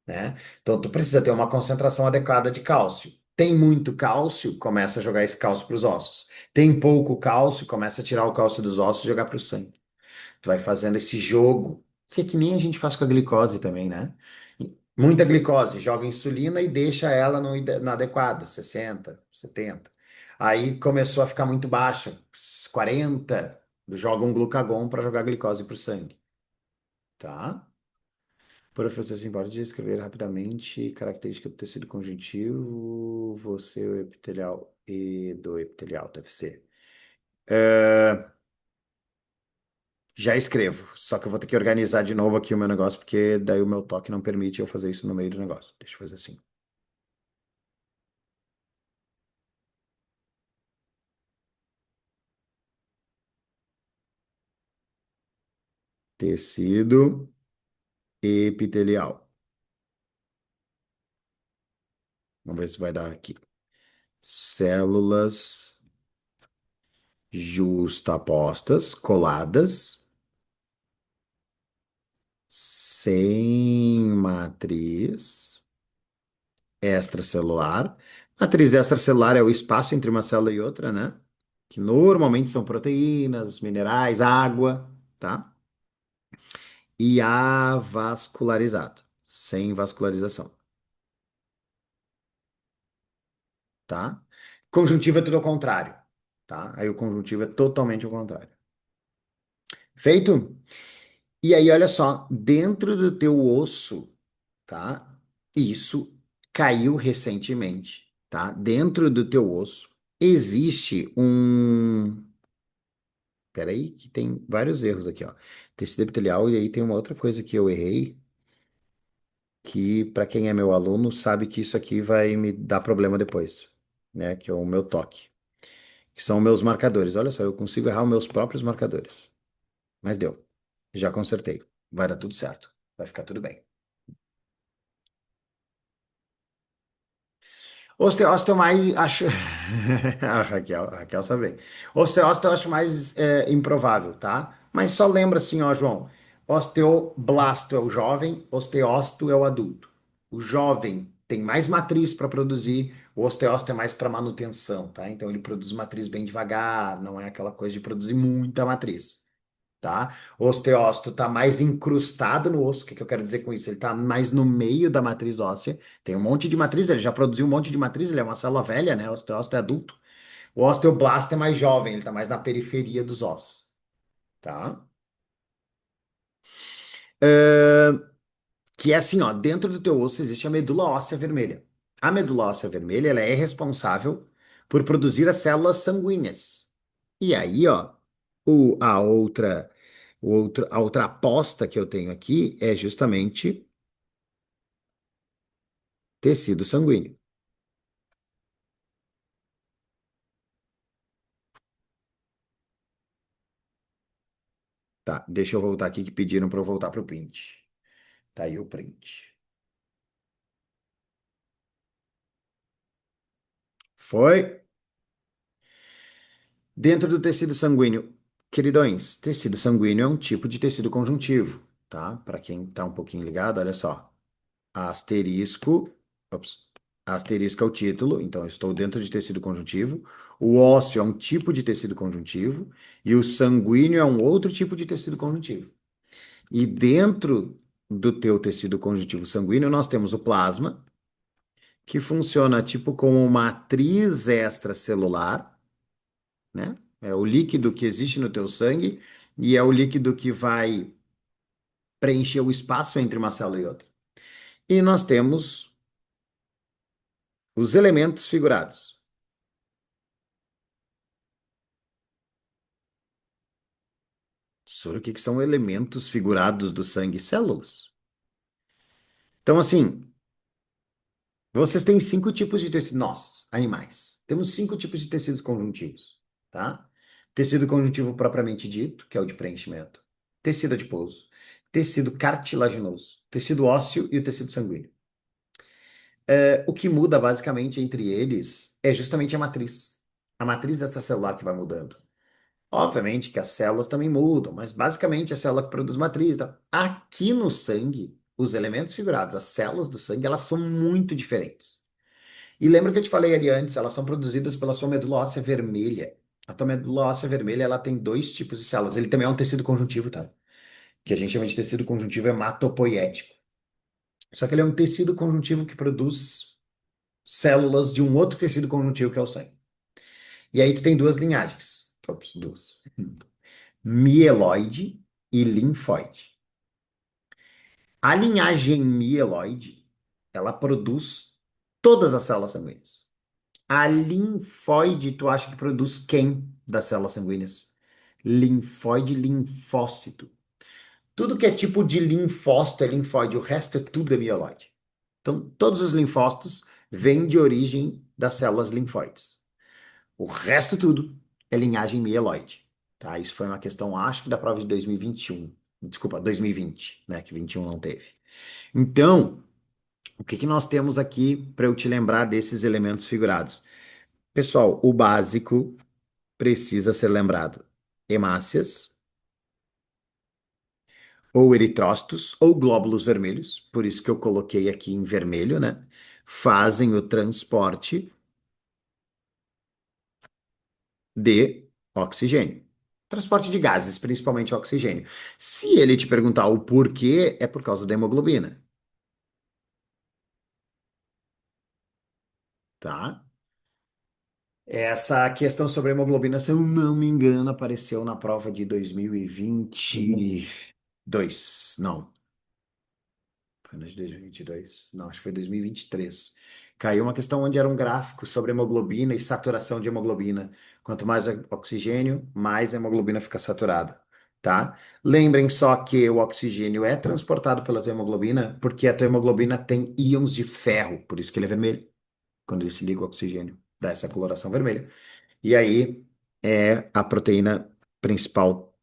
né? Então tu precisa ter uma concentração adequada de cálcio. Tem muito cálcio, começa a jogar esse cálcio para os ossos. Tem pouco cálcio, começa a tirar o cálcio dos ossos e jogar para o sangue. Tu vai fazendo esse jogo, que é que nem a gente faz com a glicose também, né? Muita glicose, joga insulina e deixa ela no, na adequada, 60, 70. Aí começou a ficar muito baixa, 40, joga um glucagon para jogar glicose para o sangue, tá? Professor, se importa de escrever rapidamente característica do tecido conjuntivo, você, o epitelial e do epitelial, deve ser. Já escrevo, só que eu vou ter que organizar de novo aqui o meu negócio, porque daí o meu toque não permite eu fazer isso no meio do negócio. Deixa eu fazer assim. Tecido epitelial. Vamos ver se vai dar aqui. Células justapostas, coladas, sem matriz extracelular. Matriz extracelular é o espaço entre uma célula e outra, né? Que normalmente são proteínas, minerais, água, tá? E avascularizado, sem vascularização, tá? Conjuntivo é tudo ao contrário, tá? Aí o conjuntivo é totalmente ao contrário. Feito? E aí, olha só, dentro do teu osso, tá? Isso caiu recentemente, tá? Dentro do teu osso existe um. Peraí, que tem vários erros aqui, ó. Tecido epitelial, e aí tem uma outra coisa que eu errei, que para quem é meu aluno sabe que isso aqui vai me dar problema depois, né? Que é o meu toque, que são meus marcadores. Olha só, eu consigo errar os meus próprios marcadores. Mas deu. Já consertei. Vai dar tudo certo. Vai ficar tudo bem. Osteócito eu mais acho. A Raquel sabe bem. Osteócito eu acho mais improvável, tá? Mas só lembra assim, ó, João. Osteoblasto é o jovem, osteócito é o adulto. O jovem tem mais matriz para produzir, o osteócito é mais para manutenção, tá? Então ele produz matriz bem devagar, não é aquela coisa de produzir muita matriz, tá? O osteócito está mais incrustado no osso. O que que eu quero dizer com isso? Ele está mais no meio da matriz óssea. Tem um monte de matriz, ele já produziu um monte de matriz, ele é uma célula velha, né? O osteócito é adulto. O osteoblasto é mais jovem, ele está mais na periferia dos ossos, tá? Que é assim, ó, dentro do teu osso existe a medula óssea vermelha. A medula óssea vermelha, ela é responsável por produzir as células sanguíneas. E aí, ó, a outra aposta que eu tenho aqui é justamente tecido sanguíneo. Tá, deixa eu voltar aqui que pediram para eu voltar para o print. Tá aí o print. Foi? Dentro do tecido sanguíneo, queridões, tecido sanguíneo é um tipo de tecido conjuntivo, tá? Para quem tá um pouquinho ligado, olha só. Asterisco, ops, asterisco é o título, então eu estou dentro de tecido conjuntivo. O ósseo é um tipo de tecido conjuntivo e o sanguíneo é um outro tipo de tecido conjuntivo. E dentro do teu tecido conjuntivo sanguíneo, nós temos o plasma, que funciona tipo como uma matriz extracelular, né? É o líquido que existe no teu sangue e é o líquido que vai preencher o espaço entre uma célula e outra. E nós temos os elementos figurados. Sobre o que que são elementos figurados do sangue? Células. Então, assim, vocês têm cinco tipos de tecido. Nós, animais, temos cinco tipos de tecidos conjuntivos, tá? Tecido conjuntivo propriamente dito, que é o de preenchimento. tecido adiposo, tecido cartilaginoso, tecido ósseo e o tecido sanguíneo. O que muda basicamente entre eles é justamente a matriz. A matriz extracelular que vai mudando. Obviamente que as células também mudam, mas basicamente a célula que produz matriz. Tá? Aqui no sangue, os elementos figurados, as células do sangue, elas são muito diferentes. E lembra que eu te falei ali antes, elas são produzidas pela sua medula óssea vermelha. A tua medula óssea vermelha, ela tem dois tipos de células. Ele também é um tecido conjuntivo, tá? Que a gente chama de tecido conjuntivo hematopoético. Só que ele é um tecido conjuntivo que produz células de um outro tecido conjuntivo que é o sangue. E aí tu tem duas linhagens. Ops, duas. Mieloide e linfóide. A linhagem mieloide, ela produz todas as células sanguíneas. A linfóide, tu acha que produz quem das células sanguíneas? Linfóide, linfócito. Tudo que é tipo de linfócito é linfóide, o resto é tudo é mieloide. Então, todos os linfócitos vêm de origem das células linfóides. O resto tudo é linhagem mieloide, tá? Isso foi uma questão, acho que da prova de 2021. Desculpa, 2020, né? Que 21 não teve. Então, o que que nós temos aqui para eu te lembrar desses elementos figurados? Pessoal, o básico precisa ser lembrado. Hemácias, ou eritrócitos, ou glóbulos vermelhos, por isso que eu coloquei aqui em vermelho, né? Fazem o transporte de oxigênio. Transporte de gases, principalmente oxigênio. Se ele te perguntar o porquê, é por causa da hemoglobina, tá? Essa questão sobre a hemoglobina, se eu não me engano, apareceu na prova de 2022. Não, foi na de 2022. Não, acho que foi 2023. Caiu uma questão onde era um gráfico sobre hemoglobina e saturação de hemoglobina. Quanto mais oxigênio, mais a hemoglobina fica saturada, tá? Lembrem só que o oxigênio é transportado pela tua hemoglobina porque a tua hemoglobina tem íons de ferro, por isso que ele é vermelho. Quando ele se liga ao oxigênio, dá essa coloração vermelha. E aí é a proteína principal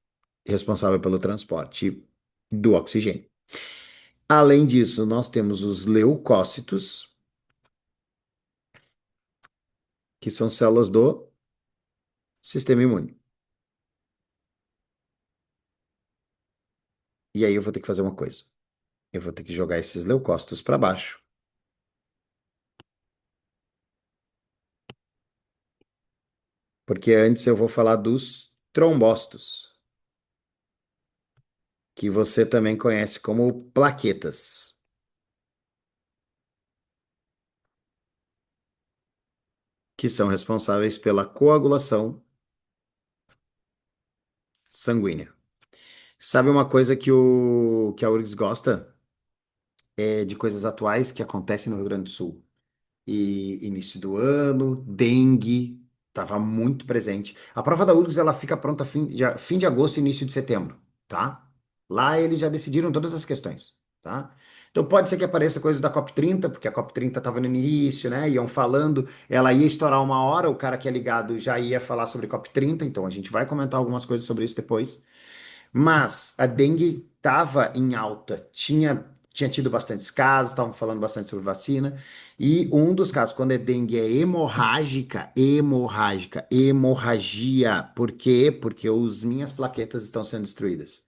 responsável pelo transporte do oxigênio. Além disso, nós temos os leucócitos, que são células do sistema imune. E aí eu vou ter que fazer uma coisa. Eu vou ter que jogar esses leucócitos para baixo, porque antes eu vou falar dos trombócitos, que você também conhece como plaquetas, que são responsáveis pela coagulação sanguínea. Sabe uma coisa que a URGS gosta? É de coisas atuais que acontecem no Rio Grande do Sul. E início do ano, dengue, estava muito presente. A prova da URGS ela fica pronta fim de agosto e início de setembro, tá? Lá eles já decidiram todas as questões, tá? Então pode ser que apareça coisas da COP30, porque a COP30 estava no início, né? Iam falando, ela ia estourar uma hora, o cara que é ligado já ia falar sobre COP30, então a gente vai comentar algumas coisas sobre isso depois. Mas a dengue estava em alta, tinha tido bastantes casos, estavam falando bastante sobre vacina, e um dos casos, quando é dengue, é hemorragia. Por quê? Porque as minhas plaquetas estão sendo destruídas.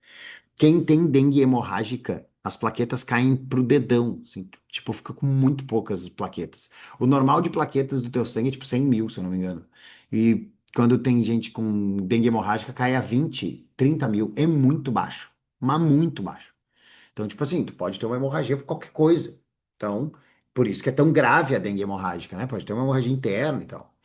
Quem tem dengue hemorrágica, as plaquetas caem pro dedão, assim, tipo, fica com muito poucas plaquetas. O normal de plaquetas do teu sangue é tipo 100 mil, se eu não me engano. E quando tem gente com dengue hemorrágica, cai a 20, 30 mil. É muito baixo, mas muito baixo. Então, tipo assim, tu pode ter uma hemorragia por qualquer coisa. Então, por isso que é tão grave a dengue hemorrágica, né? Pode ter uma hemorragia interna e tal.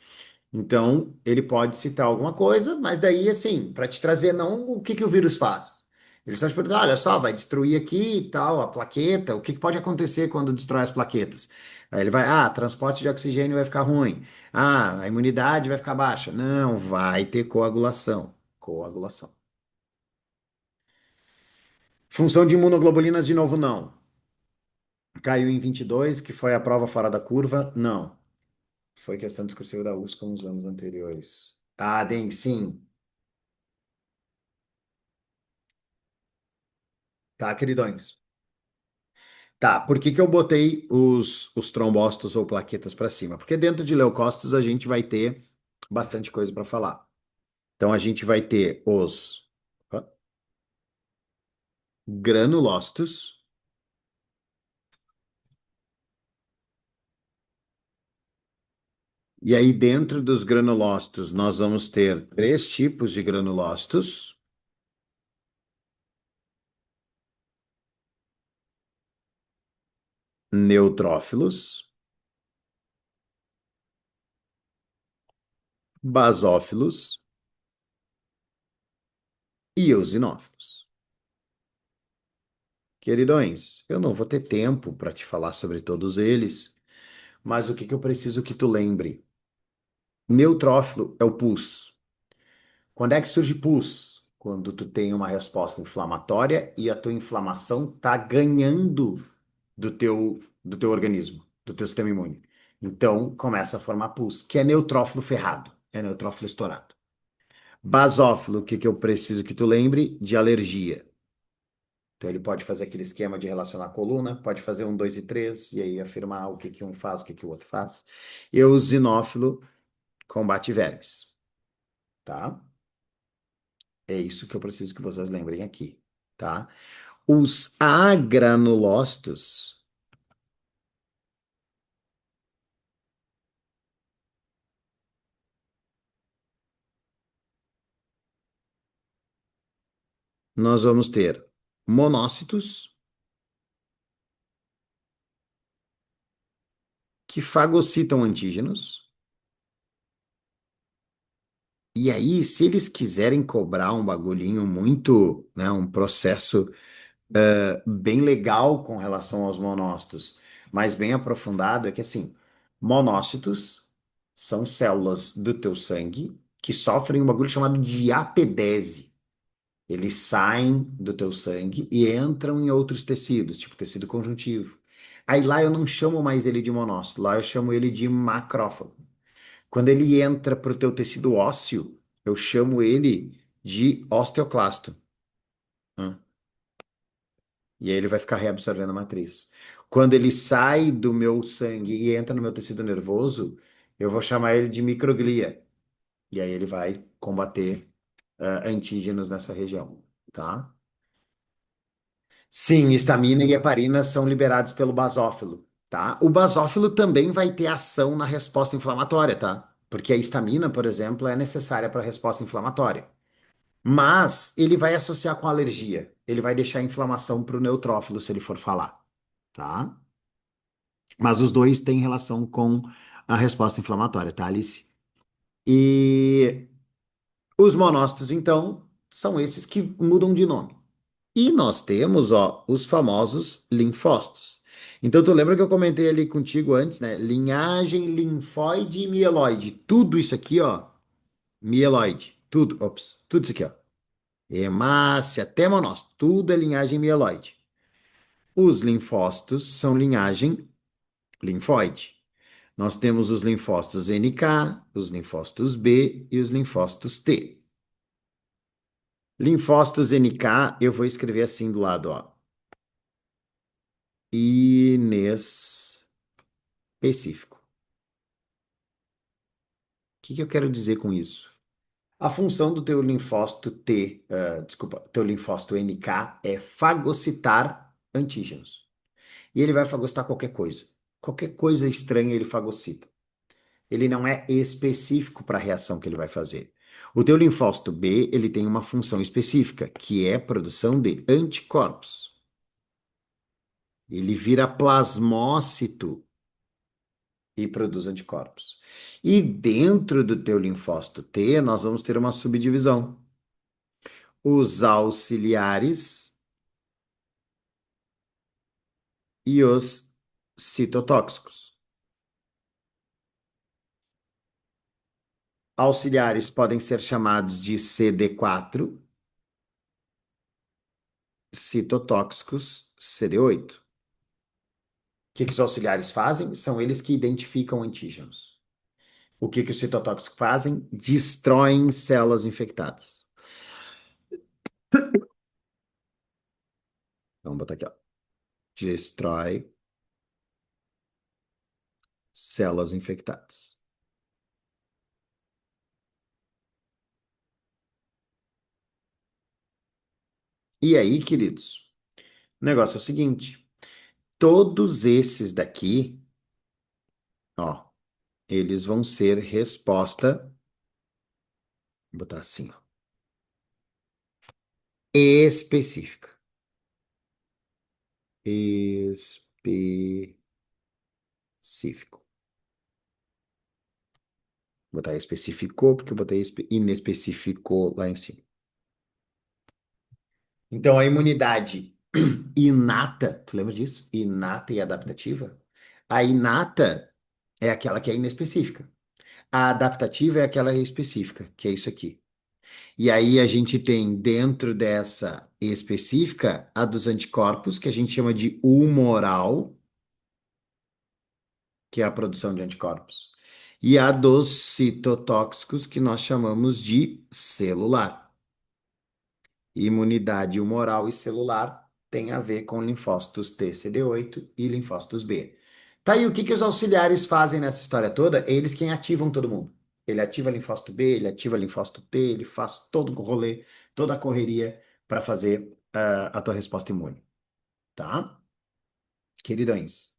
Então, ele pode citar alguma coisa, mas daí, assim, para te trazer não o que que o vírus faz. Ele só te pergunta, olha só, vai destruir aqui e tal, a plaqueta, o que que pode acontecer quando destrói as plaquetas? Aí ele vai, transporte de oxigênio vai ficar ruim. A imunidade vai ficar baixa. Não, vai ter coagulação. Coagulação. Função de imunoglobulinas, de novo, não. Caiu em 22, que foi a prova fora da curva? Não. Foi questão discursiva da USP como nos anos anteriores. Ah, dengue, sim. tá, queridões? Tá, por que que eu botei os trombócitos ou plaquetas para cima? Porque dentro de leucócitos a gente vai ter bastante coisa para falar. Então a gente vai ter os granulócitos, e aí dentro dos granulócitos nós vamos ter três tipos de granulócitos: neutrófilos, basófilos e eosinófilos. Queridões, eu não vou ter tempo para te falar sobre todos eles, mas o que que eu preciso que tu lembre? Neutrófilo é o pus. Quando é que surge pus? Quando tu tem uma resposta inflamatória e a tua inflamação tá ganhando do teu organismo, do teu sistema imune. Então começa a formar pus, que é neutrófilo ferrado, é neutrófilo estourado. Basófilo, o que que eu preciso que tu lembre? De alergia. Então ele pode fazer aquele esquema de relacionar a coluna, pode fazer um, dois e três, e aí afirmar o que que um faz, o que que o outro faz. Eosinófilo combate vermes, tá? É isso que eu preciso que vocês lembrem aqui, tá? Os agranulócitos, nós vamos ter monócitos que fagocitam antígenos. E aí, se eles quiserem cobrar um bagulhinho muito, né, um processo bem legal com relação aos monócitos, mas bem aprofundado, é que assim, monócitos são células do teu sangue que sofrem um bagulho chamado diapedese. Eles saem do teu sangue e entram em outros tecidos, tipo tecido conjuntivo. Aí lá eu não chamo mais ele de monócito, lá eu chamo ele de macrófago. Quando ele entra para o teu tecido ósseo, eu chamo ele de osteoclasto, né? E aí ele vai ficar reabsorvendo a matriz. Quando ele sai do meu sangue e entra no meu tecido nervoso, eu vou chamar ele de microglia. E aí ele vai combater antígenos nessa região, tá? Sim, histamina e heparina são liberados pelo basófilo, tá? O basófilo também vai ter ação na resposta inflamatória, tá? Porque a histamina, por exemplo, é necessária para a resposta inflamatória. Mas ele vai associar com alergia. Ele vai deixar a inflamação para o neutrófilo se ele for falar, tá? Mas os dois têm relação com a resposta inflamatória, tá, Alice? E os monócitos, então, são esses que mudam de nome. E nós temos, ó, os famosos linfócitos. Então, tu lembra que eu comentei ali contigo antes, né? Linhagem linfóide e mieloide. Tudo isso aqui, ó, mieloide. Tudo, ops, tudo isso aqui, ó. Hemácia, até monócito. Tudo é linhagem mieloide. Os linfócitos são linhagem linfóide. Nós temos os linfócitos NK, os linfócitos B e os linfócitos T. Linfócitos NK, eu vou escrever assim do lado, ó. Inespecífico. O que que eu quero dizer com isso? A função do teu linfócito T, desculpa, teu linfócito NK é fagocitar antígenos. E ele vai fagocitar qualquer coisa. Qualquer coisa estranha ele fagocita. Ele não é específico para a reação que ele vai fazer. O teu linfócito B, ele tem uma função específica, que é a produção de anticorpos. Ele vira plasmócito e produz anticorpos. E dentro do teu linfócito T, nós vamos ter uma subdivisão. Os auxiliares e os citotóxicos. Auxiliares podem ser chamados de CD4, citotóxicos CD8. O que que os auxiliares fazem? São eles que identificam antígenos. O que que os citotóxicos fazem? Destroem células infectadas. Vamos botar aqui, ó. Destrói células infectadas. E aí, queridos, o negócio é o seguinte: todos esses daqui, ó, eles vão ser resposta, vou botar assim, ó, específica. Específico. Vou botar especificou, porque eu botei inespecificou lá em cima. Então, a imunidade inata, tu lembra disso? Inata e adaptativa? A inata é aquela que é inespecífica. A adaptativa é aquela específica, que é isso aqui. E aí a gente tem dentro dessa específica a dos anticorpos, que a gente chama de humoral, que é a produção de anticorpos, e a dos citotóxicos, que nós chamamos de celular. Imunidade humoral e celular tem a ver com linfócitos T, CD8 e linfócitos B. Tá aí, o que que os auxiliares fazem nessa história toda? Eles quem ativam todo mundo. Ele ativa linfócito B, ele ativa linfócito T, ele faz todo o rolê, toda a correria para fazer a tua resposta imune, tá? Queridões,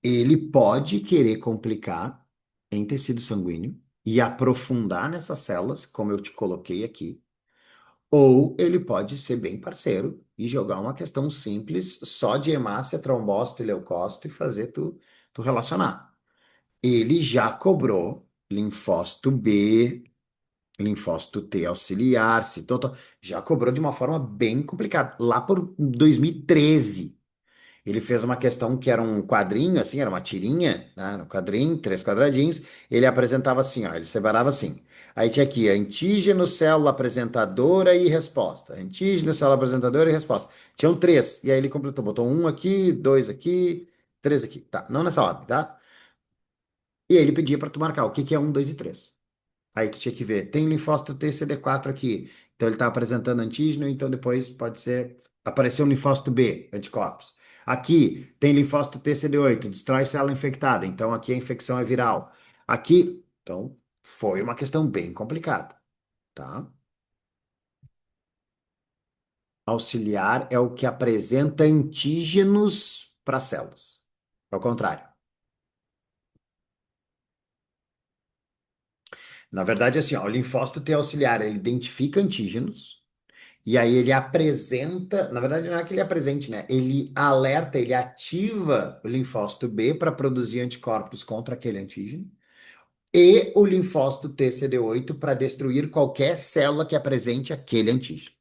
ele pode querer complicar em tecido sanguíneo e aprofundar nessas células, como eu te coloquei aqui. Ou ele pode ser bem parceiro e jogar uma questão simples só de hemácia, trombócito e leucócito e fazer tu relacionar. Ele já cobrou linfócito B, linfócito T auxiliar, citoto, já cobrou de uma forma bem complicada. Lá por 2013. Ele fez uma questão que era um quadrinho, assim, era uma tirinha, né? Era um quadrinho, três quadradinhos. Ele apresentava assim, ó, ele separava assim. Aí tinha aqui antígeno, célula apresentadora e resposta. Antígeno, célula apresentadora e resposta. Tinham três. E aí ele completou, botou um aqui, dois aqui, três aqui. Tá, não nessa ordem, tá? E aí ele pedia para tu marcar o que que é um, dois e três. Aí tu tinha que ver, tem linfócito TCD4 aqui. Então ele está apresentando antígeno, então depois pode ser, apareceu um linfócito B, anticorpos. Aqui tem linfócito TCD8, destrói célula infectada, então aqui a infecção é viral. Aqui, então foi uma questão bem complicada, tá? Auxiliar é o que apresenta antígenos para células. Ao contrário. Na verdade, assim, ó, o linfócito T auxiliar, ele identifica antígenos. E aí ele apresenta, na verdade não é que ele apresente, né? Ele alerta, ele ativa o linfócito B para produzir anticorpos contra aquele antígeno e o linfócito TCD8 para destruir qualquer célula que apresente aquele antígeno.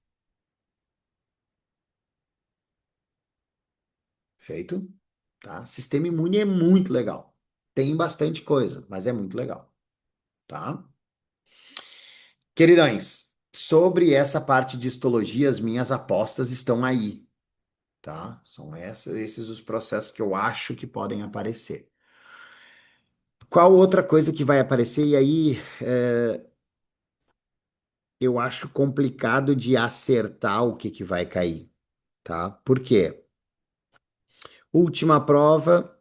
Feito? Tá? Sistema imune é muito legal. Tem bastante coisa, mas é muito legal, tá? Queridões, sobre essa parte de histologia, as minhas apostas estão aí, tá? São esses os processos que eu acho que podem aparecer. Qual outra coisa que vai aparecer? E aí, eu acho complicado de acertar o que que vai cair, tá? Por quê? Última prova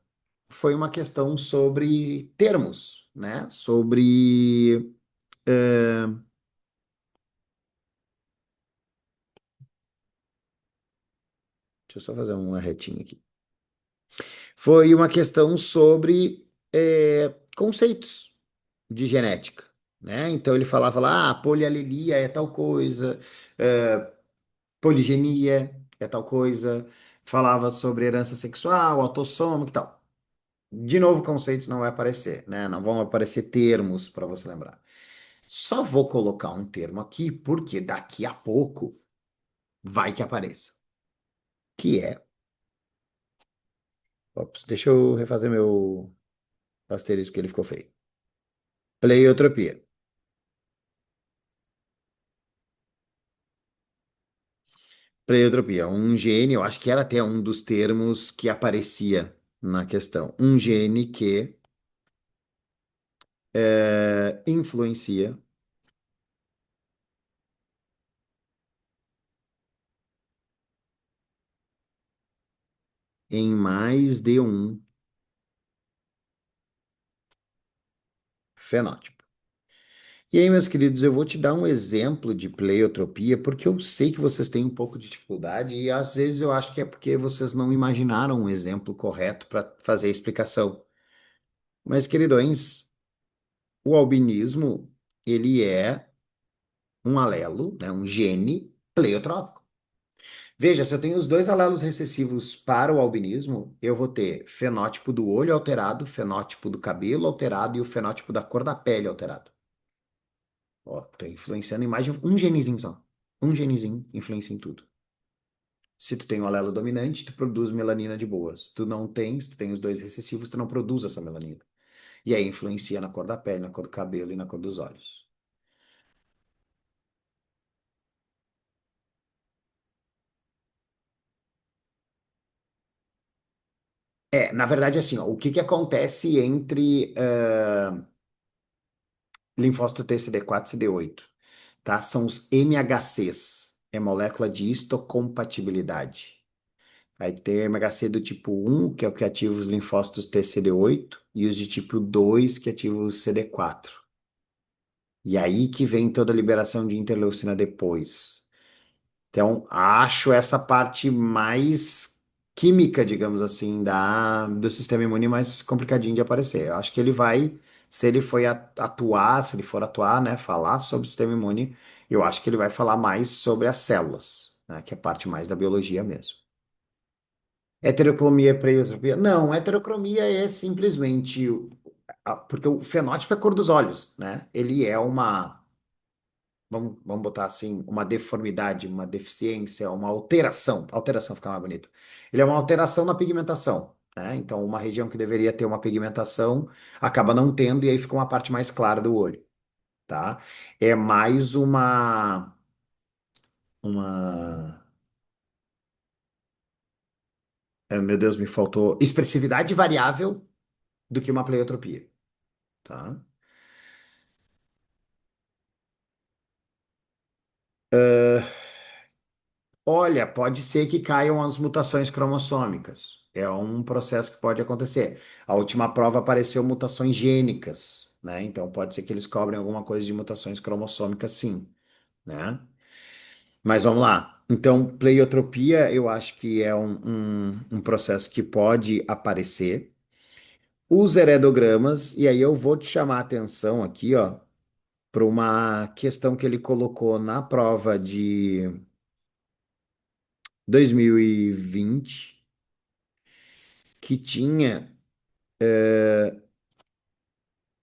foi uma questão sobre termos, né? Sobre. Deixa eu só fazer uma retinha aqui. Foi uma questão sobre conceitos de genética, né? Então ele falava lá, polialelia é tal coisa, é, poligenia é tal coisa, falava sobre herança sexual, autossômica e tal. De novo, conceitos não vai aparecer, né? Não vão aparecer termos para você lembrar. Só vou colocar um termo aqui porque daqui a pouco vai que apareça, que é, ops, deixa eu refazer meu asterisco que ele ficou feio. Pleiotropia. Pleiotropia, um gene, eu acho que era até um dos termos que aparecia na questão. Um gene que influencia em mais de um fenótipo. E aí, meus queridos, eu vou te dar um exemplo de pleiotropia, porque eu sei que vocês têm um pouco de dificuldade e às vezes eu acho que é porque vocês não imaginaram um exemplo correto para fazer a explicação. Mas, queridões, o albinismo, ele é um alelo, né, um gene pleiotrópico. Veja, se eu tenho os dois alelos recessivos para o albinismo, eu vou ter fenótipo do olho alterado, fenótipo do cabelo alterado e o fenótipo da cor da pele alterado. Ó, tô influenciando em mais de um genezinho só. Um genezinho influencia em tudo. Se tu tem um alelo dominante, tu produz melanina de boas. Se tu não tens, tu tem os dois recessivos, tu não produz essa melanina. E aí influencia na cor da pele, na cor do cabelo e na cor dos olhos. É, na verdade, assim, ó, o que que acontece entre linfócito T, CD4 e CD8, tá? São os MHCs, é molécula de histocompatibilidade. Aí tem o MHC do tipo 1, que é o que ativa os linfócitos TCD8, e os de tipo 2, que ativa os CD4. E aí que vem toda a liberação de interleucina depois. Então, acho essa parte mais química, digamos assim, do sistema imune mais complicadinho de aparecer. Eu acho que ele vai, se ele for atuar, se ele for atuar, né, falar sobre o sistema imune, eu acho que ele vai falar mais sobre as células, né, que é a parte mais da biologia mesmo. Heterocromia é preiotropia? Não, heterocromia é simplesmente porque o fenótipo é a cor dos olhos, né? Ele é uma, vamos botar assim, uma deformidade, uma deficiência, uma alteração. Alteração fica mais bonito. Ele é uma alteração na pigmentação, né? Então, uma região que deveria ter uma pigmentação acaba não tendo e aí fica uma parte mais clara do olho, tá? É mais uma, meu Deus, me faltou expressividade variável do que uma pleiotropia, tá? Olha, pode ser que caiam as mutações cromossômicas. É um processo que pode acontecer. A última prova apareceu mutações gênicas, né? Então pode ser que eles cobrem alguma coisa de mutações cromossômicas, sim, né? Mas vamos lá. Então, pleiotropia, eu acho que é um processo que pode aparecer. Os heredogramas, e aí eu vou te chamar a atenção aqui, ó, para uma questão que ele colocou na prova de 2020 que tinha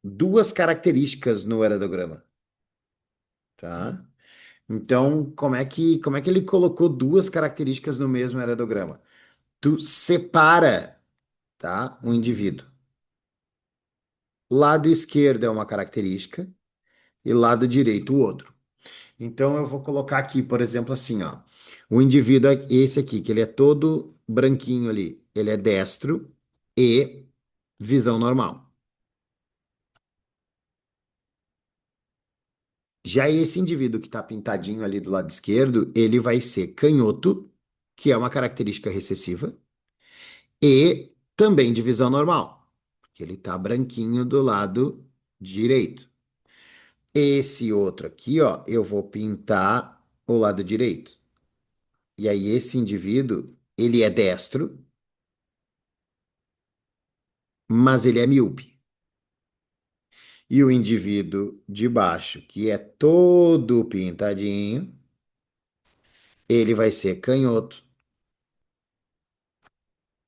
duas características no heredograma, tá? Então, como é que ele colocou duas características no mesmo heredograma? Tu separa, tá, um indivíduo. Lado esquerdo é uma característica e lado direito o outro. Então, eu vou colocar aqui, por exemplo, assim, ó. O indivíduo, esse aqui, que ele é todo branquinho ali, ele é destro e visão normal. Já esse indivíduo que está pintadinho ali do lado esquerdo, ele vai ser canhoto, que é uma característica recessiva, e também de visão normal, porque ele está branquinho do lado direito. Esse outro aqui, ó, eu vou pintar o lado direito. E aí esse indivíduo, ele é destro, mas ele é míope. E o indivíduo de baixo, que é todo pintadinho, ele vai ser canhoto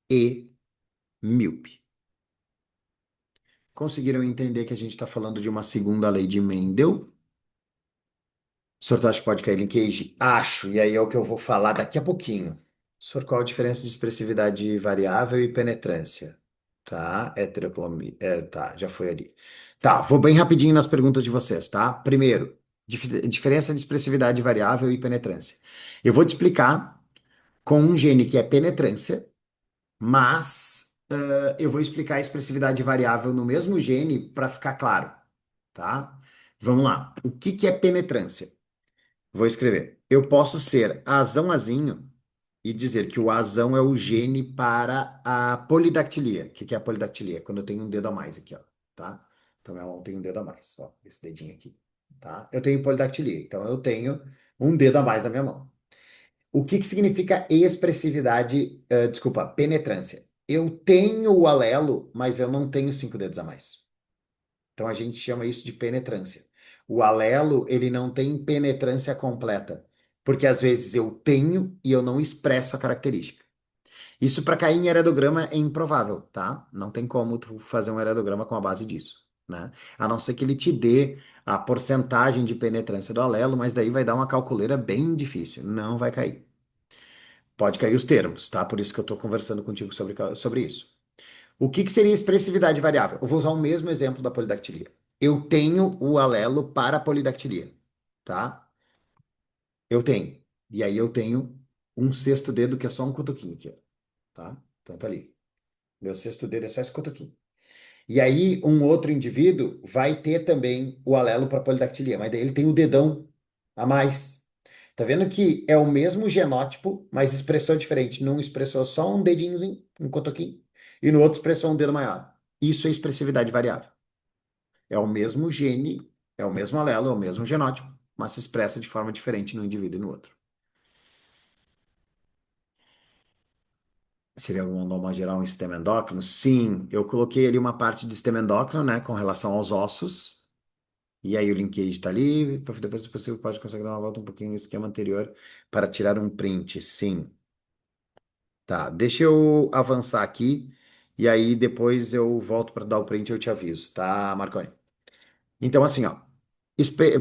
e míope. Conseguiram entender que a gente está falando de uma segunda lei de Mendel? O senhor acha que pode cair linkage? Acho, e aí é o que eu vou falar daqui a pouquinho. Senhor, qual a diferença de expressividade variável e penetrância? Tá, heterocromia. É, tá, já foi ali. Tá, vou bem rapidinho nas perguntas de vocês, tá? Primeiro, diferença de expressividade variável e penetrância. Eu vou te explicar com um gene que é penetrância, mas eu vou explicar a expressividade variável no mesmo gene para ficar claro, tá? Vamos lá. O que que é penetrância? Vou escrever. Eu posso ser azão azinho e dizer que o azão é o gene para a polidactilia. O que que é a polidactilia? Quando eu tenho um dedo a mais aqui, ó, tá? Então, minha mão tem um dedo a mais, ó, esse dedinho aqui, tá? Eu tenho polidactilia, então eu tenho um dedo a mais na minha mão. O que que significa expressividade, desculpa, penetrância? Eu tenho o alelo, mas eu não tenho 5 dedos a mais. Então a gente chama isso de penetrância. O alelo, ele não tem penetrância completa, porque às vezes eu tenho e eu não expresso a característica. Isso para cair em heredograma é improvável, tá? Não tem como tu fazer um heredograma com a base disso, né? A não ser que ele te dê a porcentagem de penetrância do alelo, mas daí vai dar uma calculeira bem difícil. Não vai cair. Pode cair os termos, tá? Por isso que eu estou conversando contigo sobre isso. O que que seria expressividade variável? Eu vou usar o mesmo exemplo da polidactilia. Eu tenho o alelo para a polidactilia, tá? Eu tenho. E aí eu tenho um sexto dedo que é só um cotoquinho aqui, ó, tá? Então tá ali. Meu sexto dedo é só esse cotoquinho. E aí um outro indivíduo vai ter também o alelo para polidactilia, mas daí ele tem o dedão a mais. Tá vendo que é o mesmo genótipo, mas expressou diferente. Num expressou só um dedinhozinho, um cotoquinho, e no outro expressou um dedo maior. Isso é expressividade variável. É o mesmo gene, é o mesmo alelo, é o mesmo genótipo, mas se expressa de forma diferente no indivíduo e no outro. Seria uma norma geral um sistema endócrino? Sim, eu coloquei ali uma parte de sistema endócrino, né, com relação aos ossos, e aí o linkage está ali, para depois, se possível, pode conseguir dar uma volta um pouquinho no esquema anterior para tirar um print, sim. Tá, deixa eu avançar aqui, e aí depois eu volto para dar o print e eu te aviso, tá, Marconi? Então, assim, ó,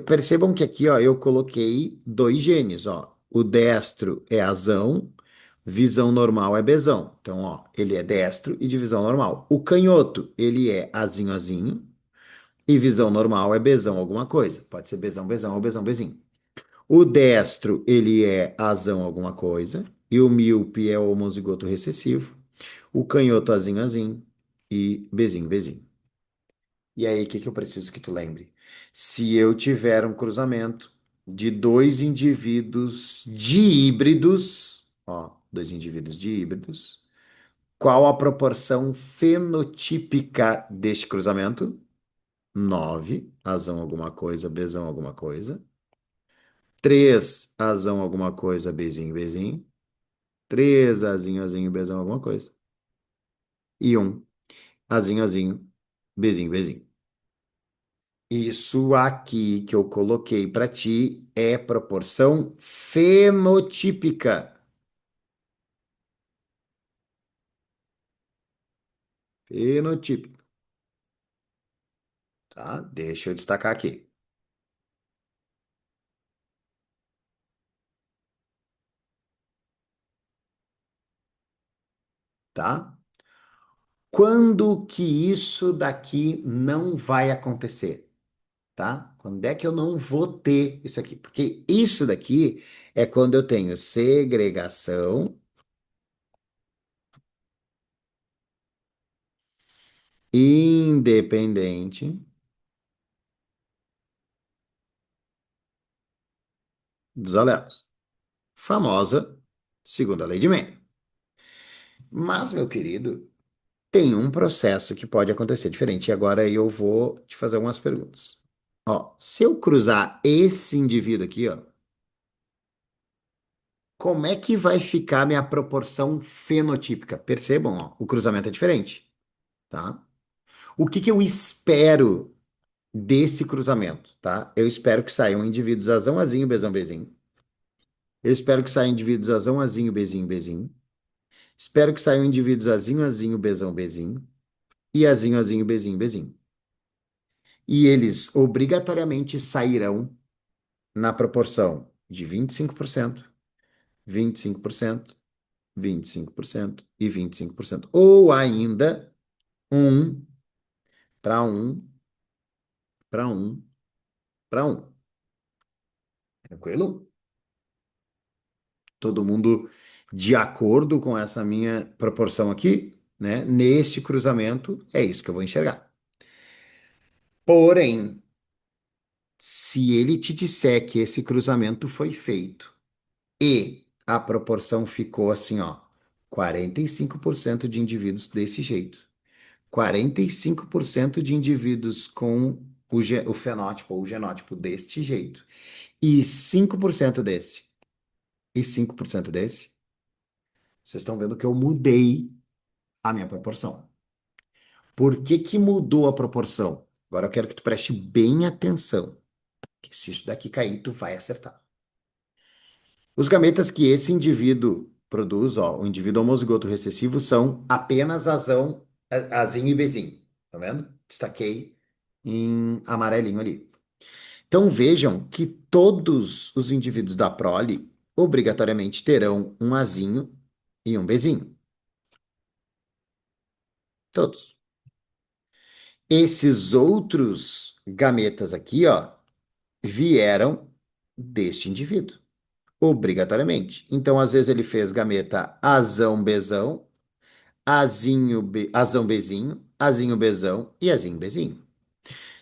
percebam que aqui, ó, eu coloquei dois genes, ó. O destro é azão, visão normal é bezão. Então, ó, ele é destro e de visão normal. O canhoto, ele é azinho, azinho, e visão normal é bezão alguma coisa. Pode ser bezão, bezão ou bezão, bezinho. O destro, ele é azão alguma coisa, e o míope é o homozigoto recessivo. O canhoto, azinho, azinho, e bezinho, bezinho. E aí, o que que eu preciso que tu lembre? Se eu tiver um cruzamento de dois indivíduos díbridos, ó, dois indivíduos díbridos, qual a proporção fenotípica deste cruzamento? 9, azão alguma coisa, bezão alguma coisa. 3, azão alguma coisa, bezinho, bezinho. 3, azinho, azinho, bezão alguma coisa. E um, azinho, azinho, bezinho, bezinho. Isso aqui que eu coloquei para ti é proporção fenotípica. Fenotípica, tá? Deixa eu destacar aqui, tá? Quando que isso daqui não vai acontecer, tá? Quando é que eu não vou ter isso aqui? Porque isso daqui é quando eu tenho segregação independente dos alelos. Famosa segunda lei de Mendel. Mas, meu querido, tem um processo que pode acontecer diferente. E agora eu vou te fazer algumas perguntas. Ó, se eu cruzar esse indivíduo aqui, ó, como é que vai ficar minha proporção fenotípica? Percebam, ó, o cruzamento é diferente, tá? O que que eu espero desse cruzamento, tá? Eu espero que saiam indivíduos azão, azinho, bezão, bezinho. Eu espero que saiam indivíduos azão, azinho, bezinho, bezinho. Espero que saiam indivíduos azinho, azinho, bezão, bezinho. E azinho, azinho, bezinho, bezinho. E eles obrigatoriamente sairão na proporção de 25%, 25%, 25% e 25%. Ou ainda, um para um, para um, para um. Tranquilo? Todo mundo de acordo com essa minha proporção aqui, né? Neste cruzamento, é isso que eu vou enxergar. Porém, se ele te disser que esse cruzamento foi feito, a proporção ficou assim, ó, 45% de indivíduos desse jeito, 45% de indivíduos com o fenótipo ou o genótipo deste jeito, e 5% desse, e 5% desse, vocês estão vendo que eu mudei a minha proporção. Por que que mudou a proporção? Agora eu quero que tu preste bem atenção, que se isso daqui cair, tu vai acertar. Os gametas que esse indivíduo produz, ó, o indivíduo homozigoto recessivo, são apenas Azinho e Bezinho. Tá vendo? Destaquei em amarelinho ali. Então vejam que todos os indivíduos da prole obrigatoriamente terão um Azinho e um Bezinho. Todos. Esses outros gametas aqui, ó, vieram deste indivíduo, obrigatoriamente. Então, às vezes, ele fez gameta azão, bezão, azão, bezinho, azinho, bezão e azinho, bezinho.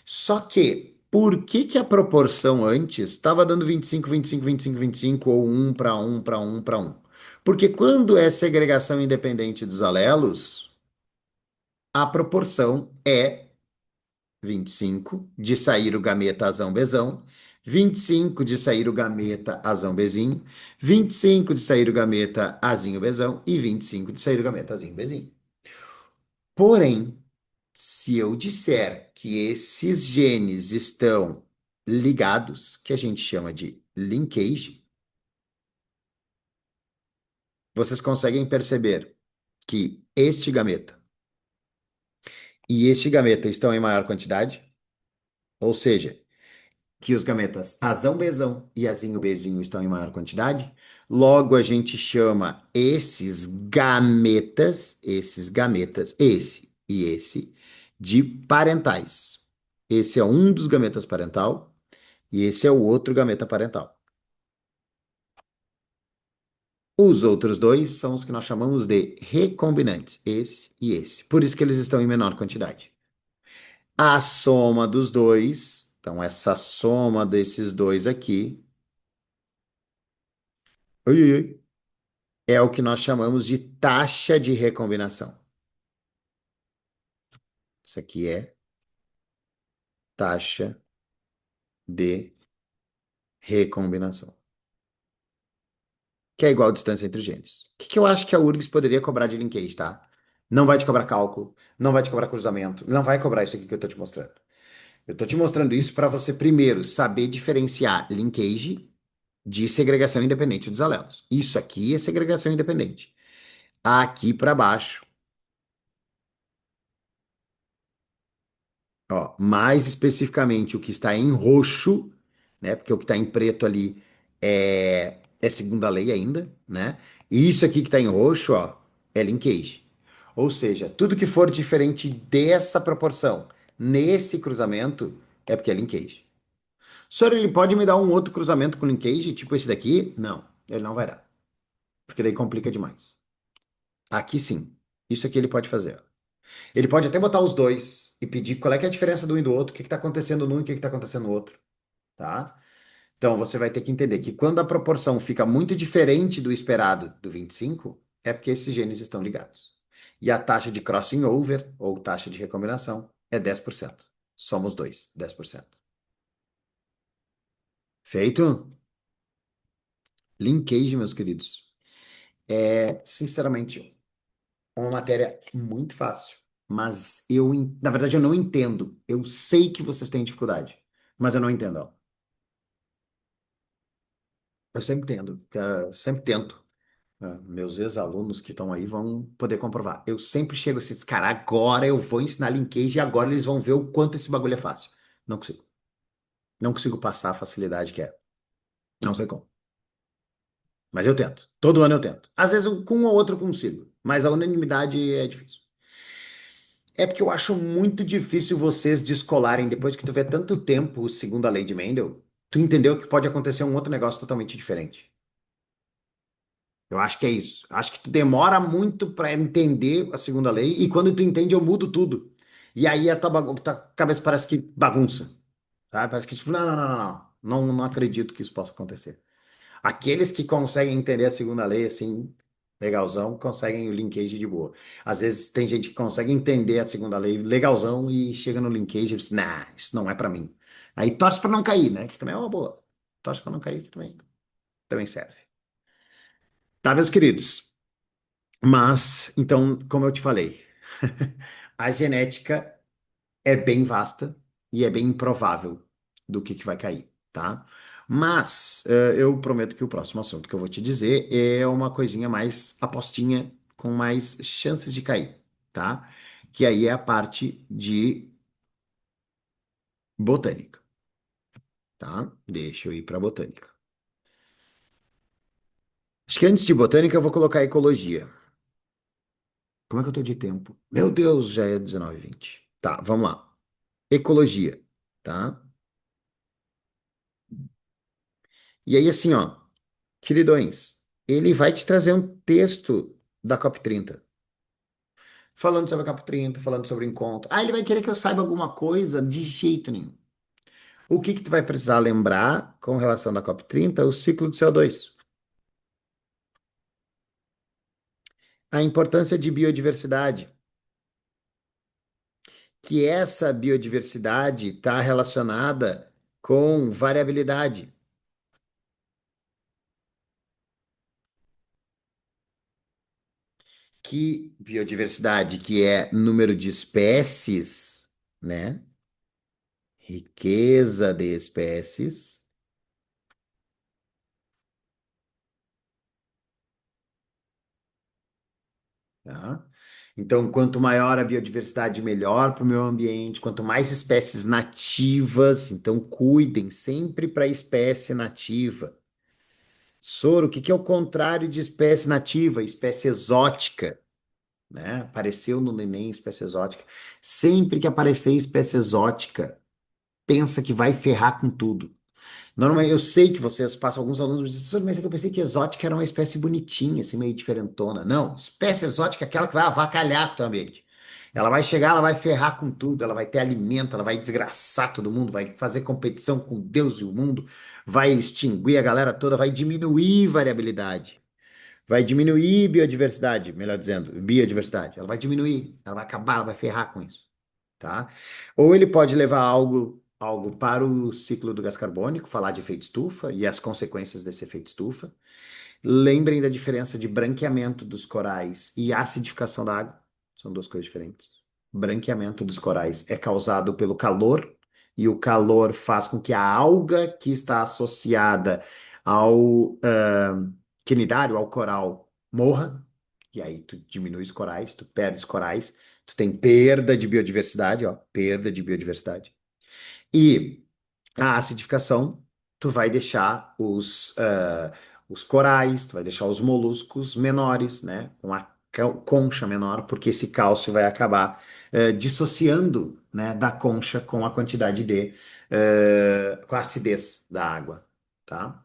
Só que, por que que a proporção antes estava dando 25, 25, 25, 25 ou um para um para um para um? Porque quando é segregação independente dos alelos, a proporção é 25 de sair o gameta azão bezão, 25 de sair o gameta azão bezinho, 25 de sair o gameta azinho bezão e 25 de sair o gameta azinho bezinho. Porém, se eu disser que esses genes estão ligados, que a gente chama de linkage, vocês conseguem perceber que este gameta e este gameta estão em maior quantidade? Ou seja, que os gametas azão, bezão e azinho, bezinho estão em maior quantidade. Logo, a gente chama esse e esse, de parentais. Esse é um dos gametas parental e esse é o outro gameta parental. Os outros dois são os que nós chamamos de recombinantes, esse e esse. Por isso que eles estão em menor quantidade. A soma dos dois, então essa soma desses dois aqui, ui, ui, ui, é o que nós chamamos de taxa de recombinação. Isso aqui é taxa de recombinação, que é igual a distância entre os genes. O que que eu acho que a URGS poderia cobrar de linkage, tá? Não vai te cobrar cálculo, não vai te cobrar cruzamento, não vai cobrar isso aqui que eu estou te mostrando. Eu estou te mostrando isso para você, primeiro, saber diferenciar linkage de segregação independente dos alelos. Isso aqui é segregação independente. Aqui para baixo, ó, mais especificamente o que está em roxo, né? Porque o que está em preto ali é segunda lei ainda, né? E isso aqui que está em roxo, ó, é linkage. Ou seja, tudo que for diferente dessa proporção nesse cruzamento é porque é linkage. O senhor, ele pode me dar um outro cruzamento com linkage, tipo esse daqui? Não, ele não vai dar, porque daí complica demais. Aqui sim, isso aqui ele pode fazer, ó. Ele pode até botar os dois e pedir qual é que é a diferença do um e do outro, o que está acontecendo num e o que está acontecendo no outro, tá? Então você vai ter que entender que quando a proporção fica muito diferente do esperado do 25, é porque esses genes estão ligados. E a taxa de crossing over, ou taxa de recombinação, é 10%. Somos dois, 10%. Feito? Linkage, meus queridos. É, sinceramente, uma matéria muito fácil. Mas na verdade, eu não entendo. Eu sei que vocês têm dificuldade, mas eu não entendo ela. Eu sempre entendo, sempre tento. Meus ex-alunos que estão aí vão poder comprovar. Eu sempre chego assim, cara, agora eu vou ensinar linkage e agora eles vão ver o quanto esse bagulho é fácil. Não consigo. Não consigo passar a facilidade que é. Não sei como. Mas eu tento. Todo ano eu tento. Às vezes com um ou outro eu consigo, mas a unanimidade é difícil. É porque eu acho muito difícil vocês descolarem, depois que tu vê tanto tempo o segundo a lei de Mendel, tu entendeu que pode acontecer um outro negócio totalmente diferente. Eu acho que é isso. Acho que tu demora muito para entender a segunda lei e quando tu entende eu mudo tudo. E aí tua cabeça parece que bagunça, tá? Parece que tipo, não, não, não, não, não, não acredito que isso possa acontecer. Aqueles que conseguem entender a segunda lei, assim, legalzão, conseguem o linkage de boa. Às vezes tem gente que consegue entender a segunda lei legalzão e chega no linkage e diz, nah, isso não é pra mim. Aí torce pra não cair, né? Que também é uma boa. Torce pra não cair, que também serve. Tá, meus queridos? Mas, então, como eu te falei, a genética é bem vasta e é bem improvável do que vai cair, tá? Mas eu prometo que o próximo assunto que eu vou te dizer é uma coisinha mais apostinha, com mais chances de cair, tá? Que aí é a parte de botânica, tá? Deixa eu ir para botânica. Acho que antes de botânica eu vou colocar ecologia. Como é que eu tô de tempo? Meu Deus, já é 19h20. Tá, vamos lá. Ecologia, tá? E aí, assim, ó. Queridões, ele vai te trazer um texto da COP30, falando sobre a COP30, falando sobre o encontro. Ah, ele vai querer que eu saiba alguma coisa? De jeito nenhum. O que que tu vai precisar lembrar com relação da COP30? O ciclo de CO2. A importância de biodiversidade, que essa biodiversidade está relacionada com variabilidade, que biodiversidade, que é número de espécies, né? Riqueza de espécies. Tá? Então, quanto maior a biodiversidade, melhor para o meio ambiente, quanto mais espécies nativas, então cuidem sempre para a espécie nativa. Soro, o que que é o contrário de espécie nativa? Espécie exótica, né? Apareceu no Neném espécie exótica. Sempre que aparecer espécie exótica, pensa que vai ferrar com tudo. Normalmente, eu sei que vocês passam, alguns alunos me dizem, "Professor, mas é que eu pensei que exótica era uma espécie bonitinha, assim, meio diferentona. Não, espécie exótica é aquela que vai avacalhar com o teu ambiente. Ela vai chegar, ela vai ferrar com tudo, ela vai ter alimento, ela vai desgraçar todo mundo, vai fazer competição com Deus e o mundo, vai extinguir a galera toda, vai diminuir variabilidade, vai diminuir biodiversidade, melhor dizendo, biodiversidade. Ela vai diminuir, ela vai acabar, ela vai ferrar com isso, tá? Ou ele pode levar algo para o ciclo do gás carbônico, falar de efeito estufa e as consequências desse efeito estufa. Lembrem da diferença de branqueamento dos corais e acidificação da água. São duas coisas diferentes. Branqueamento dos corais é causado pelo calor, e o calor faz com que a alga que está associada ao quinidário, ao coral, morra. E aí tu diminui os corais, tu perde os corais, tu tem perda de biodiversidade, ó, perda de biodiversidade. E a acidificação, tu vai deixar os corais, tu vai deixar os moluscos menores, né? Com a concha menor, porque esse cálcio vai acabar dissociando, né, da concha com a quantidade com a acidez da água, tá?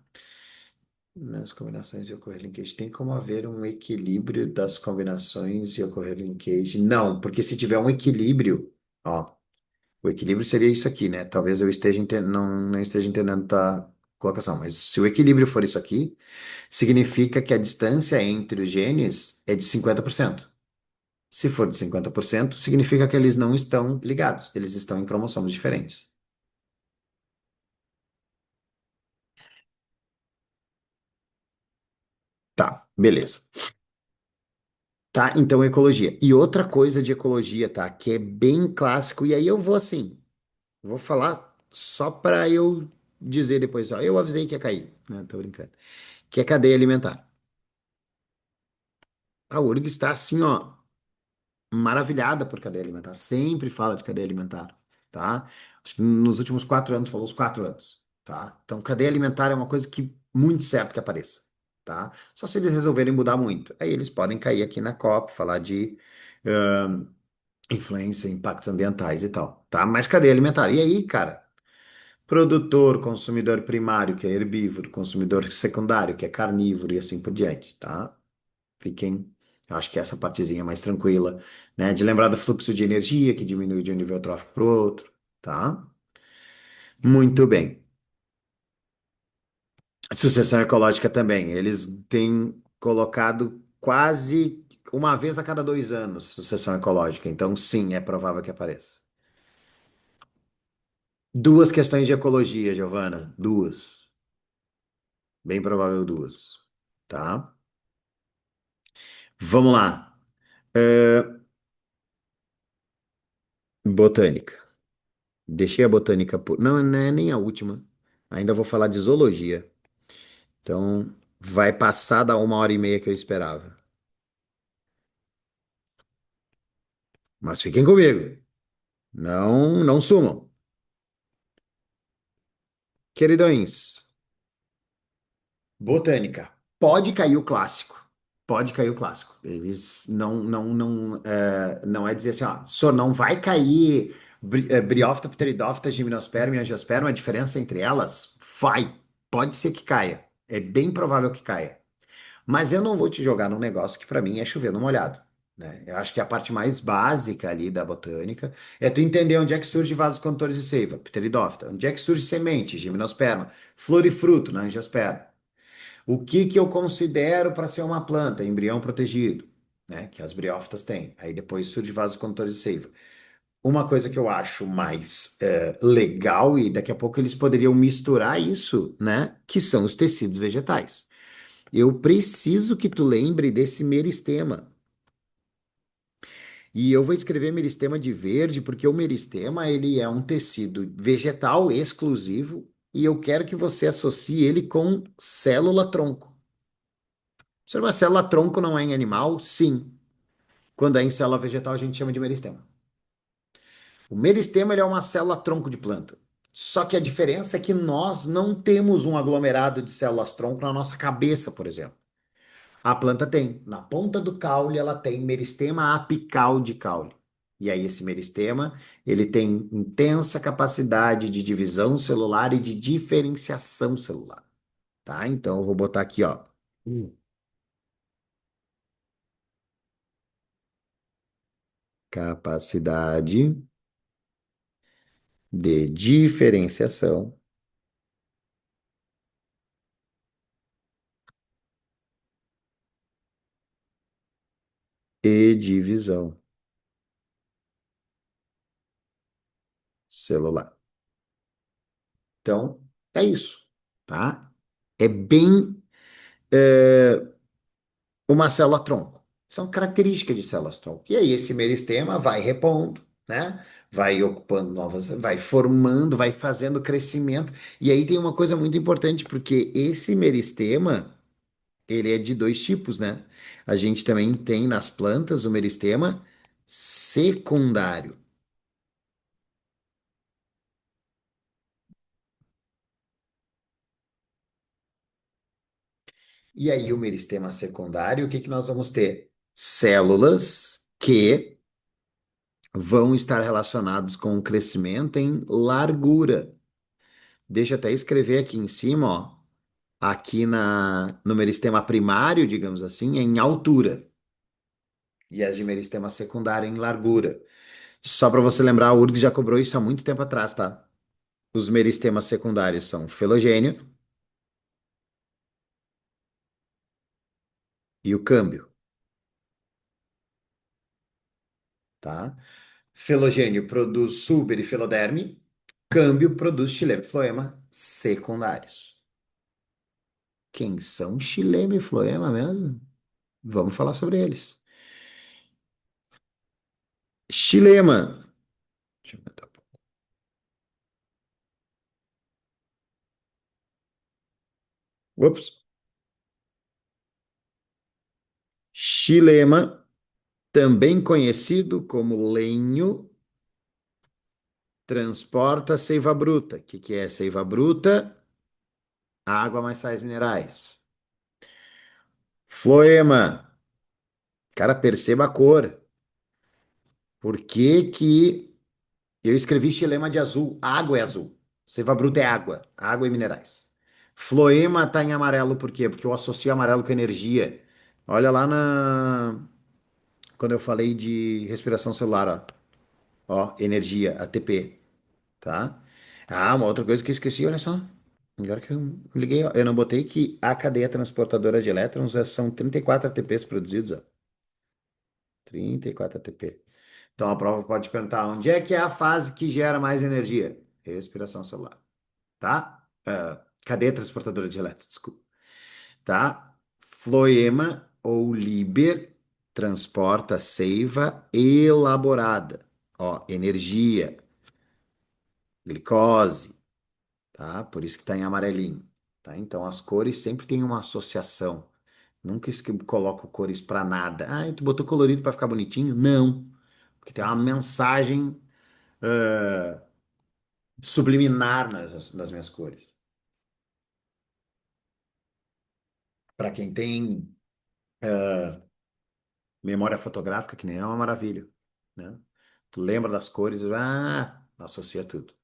Nas combinações de ocorrer linkage, tem como haver um equilíbrio das combinações de ocorrer linkage? Não, porque se tiver um equilíbrio, ó. O equilíbrio seria isso aqui, né? Talvez eu não esteja entendendo a colocação, mas se o equilíbrio for isso aqui, significa que a distância entre os genes é de 50%. Se for de 50%, significa que eles não estão ligados, eles estão em cromossomos diferentes. Tá, beleza. Tá, então ecologia. E outra coisa de ecologia, tá? Que é bem clássico, e aí eu vou assim, vou falar só para eu dizer depois, ó, eu avisei que ia cair, né? Tô brincando. Que é cadeia alimentar. A URG está assim, ó, maravilhada por cadeia alimentar. Sempre fala de cadeia alimentar, tá? Acho que nos últimos 4 anos falou os 4 anos, tá? Então, cadeia alimentar é uma coisa que muito certo que apareça, tá? Só se eles resolverem mudar muito. Aí eles podem cair aqui na COP, falar de influência, impactos ambientais e tal, tá? Mas cadeia alimentar. E aí, cara? Produtor, consumidor primário, que é herbívoro, consumidor secundário, que é carnívoro e assim por diante, tá? Fiquem, eu acho que essa partezinha é mais tranquila, né? De lembrar do fluxo de energia que diminui de um nível trófico para o outro, tá? Muito bem. Sucessão ecológica também. Eles têm colocado quase uma vez a cada 2 anos sucessão ecológica. Então, sim, é provável que apareça. Duas questões de ecologia, Giovana. Duas. Bem provável duas. Tá? Vamos lá. É, botânica. Deixei a botânica por. Não, não é nem a última. Ainda vou falar de zoologia. Então, vai passar da 1 hora e meia que eu esperava. Mas fiquem comigo. Não, não sumam. Queridões, botânica. Pode cair o clássico. Pode cair o clássico. Eles não é dizer assim, ó, só não vai cair Bryophyta, Pteridophyta, Gimnosperma e Angiosperma, a diferença entre elas? Vai. Pode ser que caia. É bem provável que caia. Mas eu não vou te jogar num negócio que para mim é chover no molhado, né? Eu acho que a parte mais básica ali da botânica é tu entender onde é que surge vasos condutores de seiva, Pteridófita, onde é que surge semente, Gimnosperma, flor e fruto, na Angiosperma. O que que eu considero para ser uma planta, embrião protegido, né? Que as briófitas têm. Aí depois surge vasos condutores de seiva. Uma coisa que eu acho mais legal, e daqui a pouco eles poderiam misturar isso, né? Que são os tecidos vegetais. Eu preciso que tu lembre desse meristema. E eu vou escrever meristema de verde, porque o meristema, ele é um tecido vegetal exclusivo e eu quero que você associe ele com célula-tronco. Se uma célula-tronco não é em animal, sim. Quando é em célula vegetal, a gente chama de meristema. O meristema, ele é uma célula-tronco de planta. Só que a diferença é que nós não temos um aglomerado de células-tronco na nossa cabeça, por exemplo. A planta tem. Na ponta do caule, ela tem meristema apical de caule. E aí, esse meristema, ele tem intensa capacidade de divisão celular e de diferenciação celular, tá? Então, eu vou botar aqui, ó. Capacidade de diferenciação e divisão celular. Então, é isso, tá? É bem uma célula-tronco. São características de células-tronco. E aí esse meristema vai repondo, né? Vai ocupando novas, vai formando, vai fazendo crescimento. E aí tem uma coisa muito importante, porque esse meristema, ele é de dois tipos, né? A gente também tem nas plantas o meristema secundário. E aí o meristema secundário, o que que nós vamos ter? Células que vão estar relacionados com o crescimento em largura. Deixa eu até escrever aqui em cima, ó. Aqui no meristema primário, digamos assim, é em altura. E as de meristema secundário em largura. Só para você lembrar, a URGS já cobrou isso há muito tempo atrás, tá? Os meristemas secundários são filogênio e o câmbio, tá? Filogênio produz suber e filoderme, câmbio produz xilema e floema secundários. Quem são xilema e floema mesmo? Vamos falar sobre eles. Xilema. Deixa eu aumentar um pouco. Ups. Xilema, também conhecido como lenho, transporta seiva bruta. O que que é seiva bruta? Água mais sais minerais. Floema. Cara, perceba a cor. Por que que eu escrevi xilema de azul? Água é azul. Seiva bruta é água. Água e minerais. Floema tá em amarelo por quê? Porque eu associo amarelo com energia. Olha lá quando eu falei de respiração celular, ó. Ó, energia, ATP, tá? Ah, uma outra coisa que eu esqueci, olha só. Agora que eu liguei, ó, eu não botei que a cadeia transportadora de elétrons são 34 ATPs produzidos, ó. 34 ATP. Então a prova pode perguntar onde é que é a fase que gera mais energia? Respiração celular, tá? Cadeia transportadora de elétrons, desculpa, tá? Floema ou Liber transporta seiva elaborada, ó, energia, glicose, tá? Por isso que tá em amarelinho, tá? Então as cores sempre têm uma associação. Nunca coloco cores para nada. Ah, tu botou colorido para ficar bonitinho? Não, porque tem uma mensagem subliminar nas minhas cores. Para quem tem memória fotográfica, que nem é uma maravilha, né? Tu lembra das cores, associa tudo.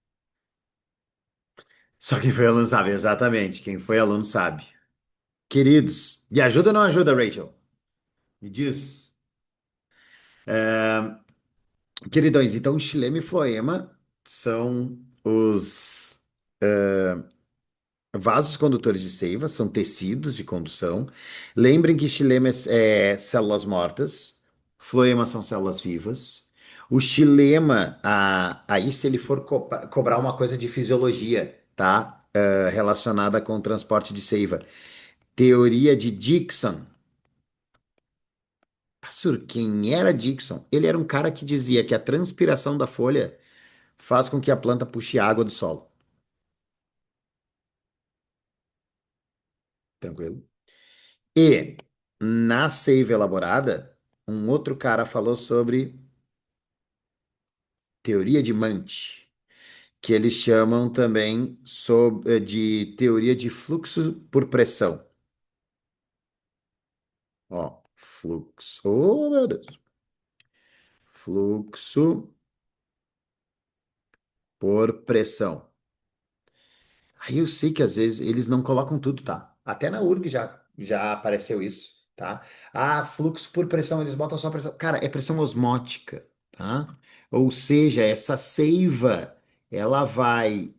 Só quem foi aluno sabe, exatamente. Quem foi aluno sabe. Queridos, e ajuda ou não ajuda, Rachel? Me diz. Queridões, então xilema e floema são os vasos condutores de seiva, são tecidos de condução. Lembrem que xilema é células mortas, floema são células vivas. O xilema, aí se ele for cobrar uma coisa de fisiologia, tá? Relacionada com o transporte de seiva. Teoria de Dixon. Professor, quem era Dixon? Ele era um cara que dizia que a transpiração da folha faz com que a planta puxe água do solo. Tranquilo? E na seiva elaborada, um outro cara falou sobre teoria de Munt, que eles chamam também de teoria de fluxo por pressão. Ó, fluxo, oh meu Deus, fluxo por pressão. Aí eu sei que às vezes eles não colocam tudo, tá? Até na URG já apareceu isso, tá? Ah, fluxo por pressão, eles botam só pressão. Cara, é pressão osmótica, tá? Ou seja, essa seiva, ela vai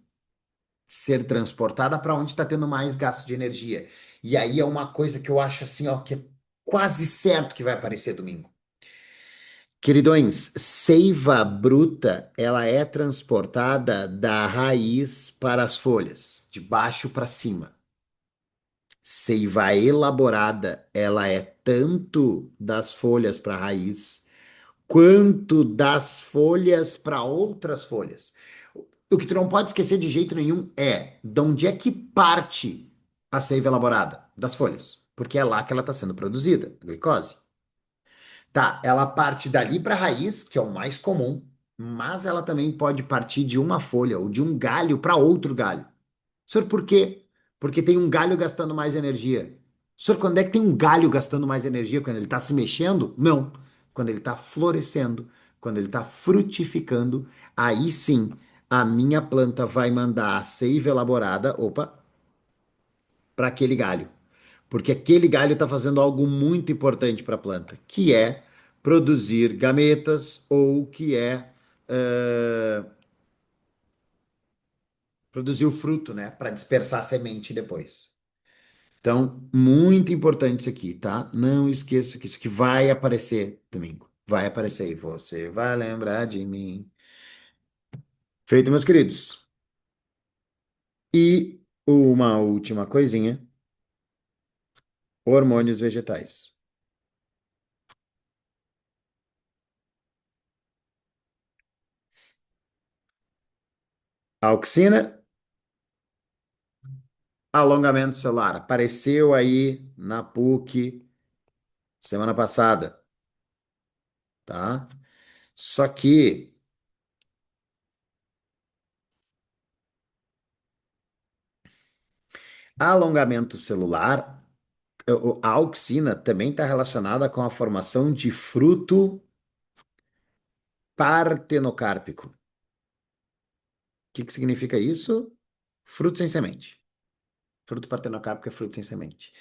ser transportada para onde está tendo mais gasto de energia. E aí é uma coisa que eu acho assim, ó, que é quase certo que vai aparecer domingo. Queridões, seiva bruta, ela é transportada da raiz para as folhas, de baixo para cima. Seiva elaborada, ela é tanto das folhas para a raiz, quanto das folhas para outras folhas. O que tu não pode esquecer de jeito nenhum é de onde é que parte a seiva elaborada? Das folhas. Porque é lá que ela está sendo produzida, a glicose. Tá, ela parte dali para a raiz, que é o mais comum, mas ela também pode partir de uma folha ou de um galho para outro galho. Senhor, por quê? Porque tem um galho gastando mais energia. Senhor, quando é que tem um galho gastando mais energia? Quando ele está se mexendo? Não. Quando ele está florescendo, quando ele está frutificando, aí sim a minha planta vai mandar a seiva elaborada, opa, para aquele galho. Porque aquele galho está fazendo algo muito importante para a planta, que é produzir gametas ou que é produzir o fruto, né? Para dispersar a semente depois. Então, muito importante isso aqui, tá? Não esqueça que isso aqui vai aparecer domingo. Vai aparecer e você vai lembrar de mim. Feito, meus queridos. E uma última coisinha: hormônios vegetais. Auxina, alongamento celular. Apareceu aí na PUC semana passada, tá? Só que alongamento celular, a auxina também está relacionada com a formação de fruto partenocárpico. Que significa isso? Fruto sem semente. Fruto partenocárpico é fruto sem semente.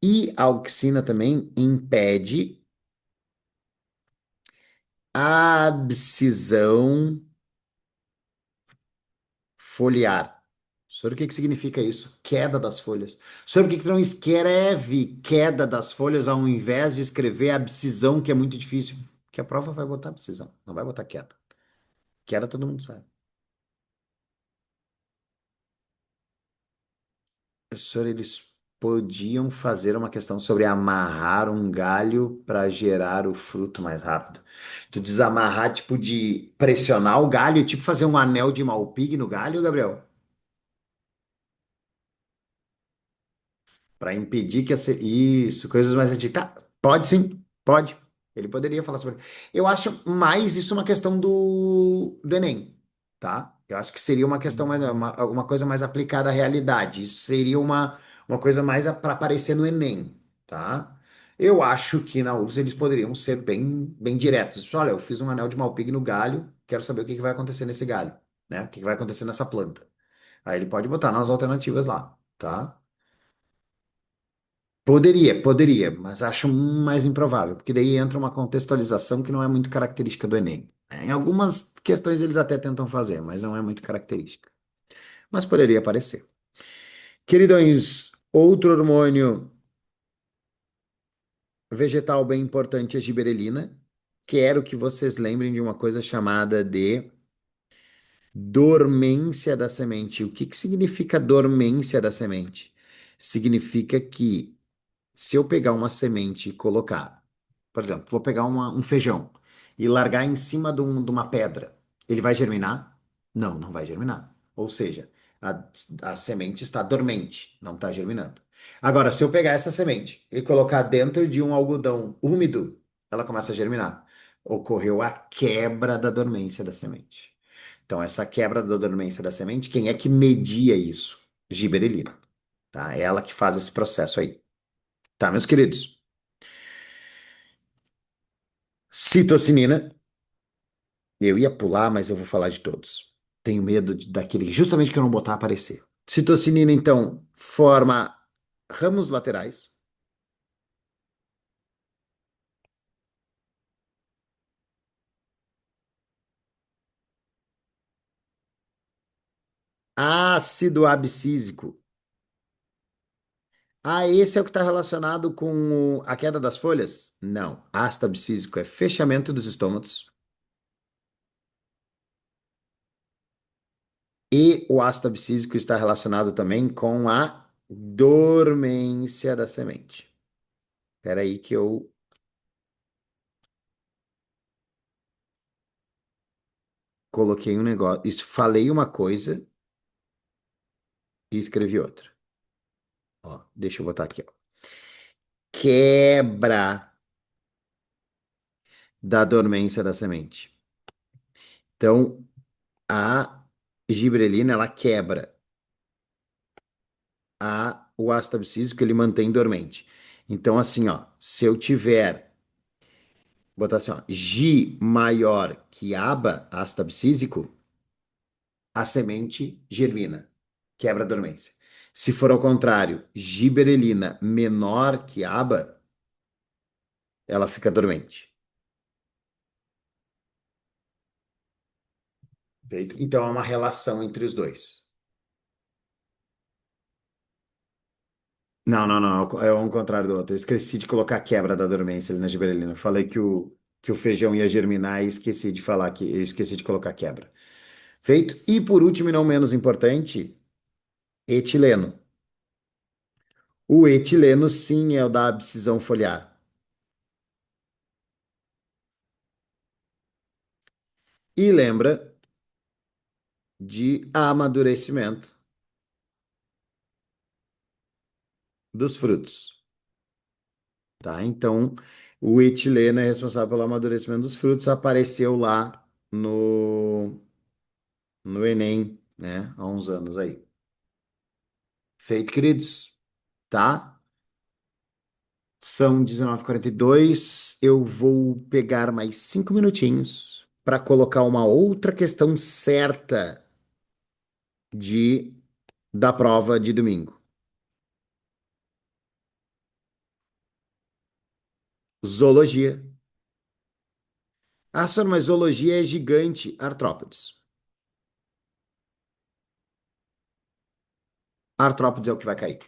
E a auxina também impede a abscisão foliar. Sobre o que que significa isso? Queda das folhas. Sobre o que que tu não escreve queda das folhas ao invés de escrever abscisão, que é muito difícil? Que a prova vai botar abscisão, não vai botar queda. Queda todo mundo sabe. Professor, eles podiam fazer uma questão sobre amarrar um galho para gerar o fruto mais rápido. Tu desamarrar, tipo, de pressionar o galho, tipo fazer um anel de malpig no galho, Gabriel? Para impedir que isso, coisas mais antigas. Tá, pode sim, pode. Ele poderia falar sobre. Eu acho mais isso uma questão do Enem, tá? Eu acho que seria uma questão mais, uma coisa mais aplicada à realidade. Isso seria uma coisa mais para aparecer no Enem, tá? Eu acho que na UFRGS eles poderiam ser bem diretos. Olha, eu fiz um anel de Malpig no galho, quero saber o que que vai acontecer nesse galho, né? O que que vai acontecer nessa planta. Aí ele pode botar nas alternativas lá, tá? Poderia, mas acho mais improvável, porque daí entra uma contextualização que não é muito característica do Enem. Em algumas questões eles até tentam fazer, mas não é muito característica. Mas poderia aparecer. Queridões, outro hormônio vegetal bem importante é a giberelina. Quero que vocês lembrem de uma coisa chamada de dormência da semente. O que que significa dormência da semente? Significa que se eu pegar uma semente e colocar, por exemplo, vou pegar um feijão e largar em cima de uma pedra, ele vai germinar? Não, não vai germinar. Ou seja, a semente está dormente, não está germinando. Agora, se eu pegar essa semente e colocar dentro de um algodão úmido, ela começa a germinar. Ocorreu a quebra da dormência da semente. Então, essa quebra da dormência da semente, quem é que media isso? Giberelina, tá? É ela que faz esse processo aí. Tá, meus queridos? Citocinina, eu ia pular, mas eu vou falar de todos. Tenho medo daquele, justamente que eu não botar aparecer. Citocinina, então, forma ramos laterais. Ácido abscísico. Ah, esse é o que está relacionado com a queda das folhas? Não. Ácido abscísico é fechamento dos estômatos. E o ácido abscísico está relacionado também com a dormência da semente. Espera aí que eu coloquei um negócio. Isso, falei uma coisa e escrevi outra. Ó, deixa eu botar aqui, ó. Quebra da dormência da semente. Então, a gibrelina, ela quebra o ácido abscísico, ele mantém dormente. Então, assim, ó, se eu tiver, botar assim, ó, Gi maior que aba, ácido abscísico, a semente germina, quebra a dormência. Se for ao contrário, giberelina menor que aba, ela fica dormente. Perfeito? Então, há uma relação entre os dois. Não, não, não. É um contrário do outro. Eu esqueci de colocar a quebra da dormência ali na gibberellina. Eu falei que o feijão ia germinar e esqueci de falar que eu esqueci de colocar quebra. Feito. E por último, e não menos importante, etileno. O etileno, sim, é o da abscisão foliar. E lembra de amadurecimento dos frutos, tá? Então, o etileno é responsável pelo amadurecimento dos frutos. Apareceu lá no Enem, né? Há uns anos aí. Feito, queridos, tá? São 19h42. Eu vou pegar mais 5 minutinhos para colocar uma outra questão certa de da prova de domingo. Zoologia. Ah, senhor, mas zoologia é gigante. Artrópodes. Artrópodes é o que vai cair,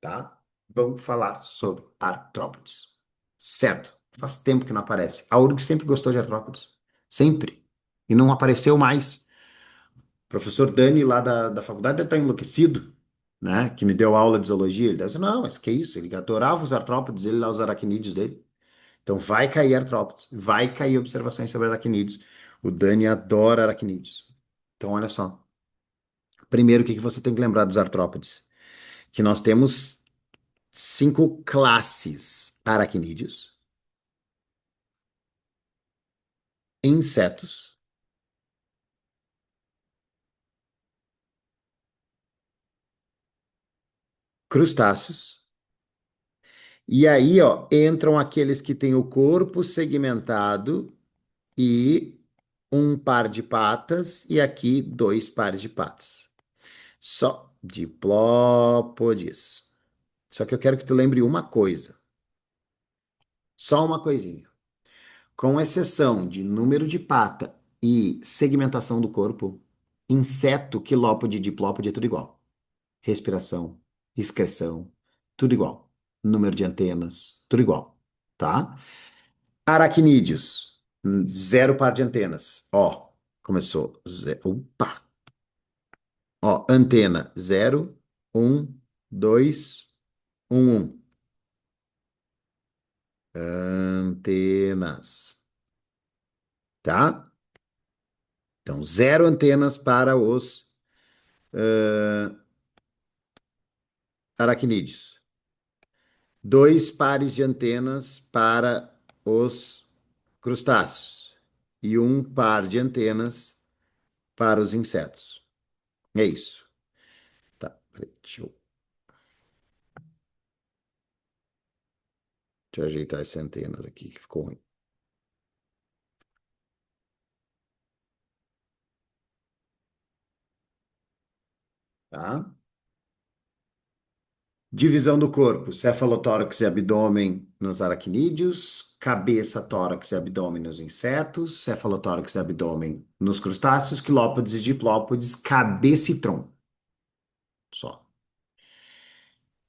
tá? Vamos falar sobre artrópodes. Certo. Faz tempo que não aparece. A URGS sempre gostou de artrópodes. Sempre. E não apareceu mais. O professor Dani, lá da faculdade, deve estar enlouquecido, né? Que me deu aula de zoologia. Ele disse, não, mas que isso? Ele adorava os artrópodes, ele lá, os aracnídeos dele. Então vai cair artrópodes, vai cair observações sobre aracnídeos. O Dani adora aracnídeos. Então, olha só. Primeiro, o que que você tem que lembrar dos artrópodes? Que nós temos 5 classes: aracnídeos, insetos, crustáceos. E aí, ó, entram aqueles que têm o corpo segmentado e um par de patas, e aqui 2 pares de patas. Só diplópodes. Só que eu quero que tu lembre uma coisa, só uma coisinha. Com exceção de número de pata e segmentação do corpo, inseto, quilópode, diplópode é tudo igual. Respiração, excreção, tudo igual. Número de antenas, tudo igual, tá? Aracnídeos, 0 par de antenas. Ó, começou. Opa! Ó, antena, 0, 1, 2, 1. Antenas, tá? Então, 0 antenas para os aracnídeos. 2 pares de antenas para os crustáceos. E 1 par de antenas para os insetos. É isso. Tá, peraí, deixa eu ajeitar as antenas aqui, que ficou ruim. Tá? Divisão do corpo: cefalotórax e abdômen nos aracnídeos, cabeça, tórax e abdômen nos insetos, cefalotórax e abdômen nos crustáceos, quilópodes e diplópodes, cabeça e tronco. Só.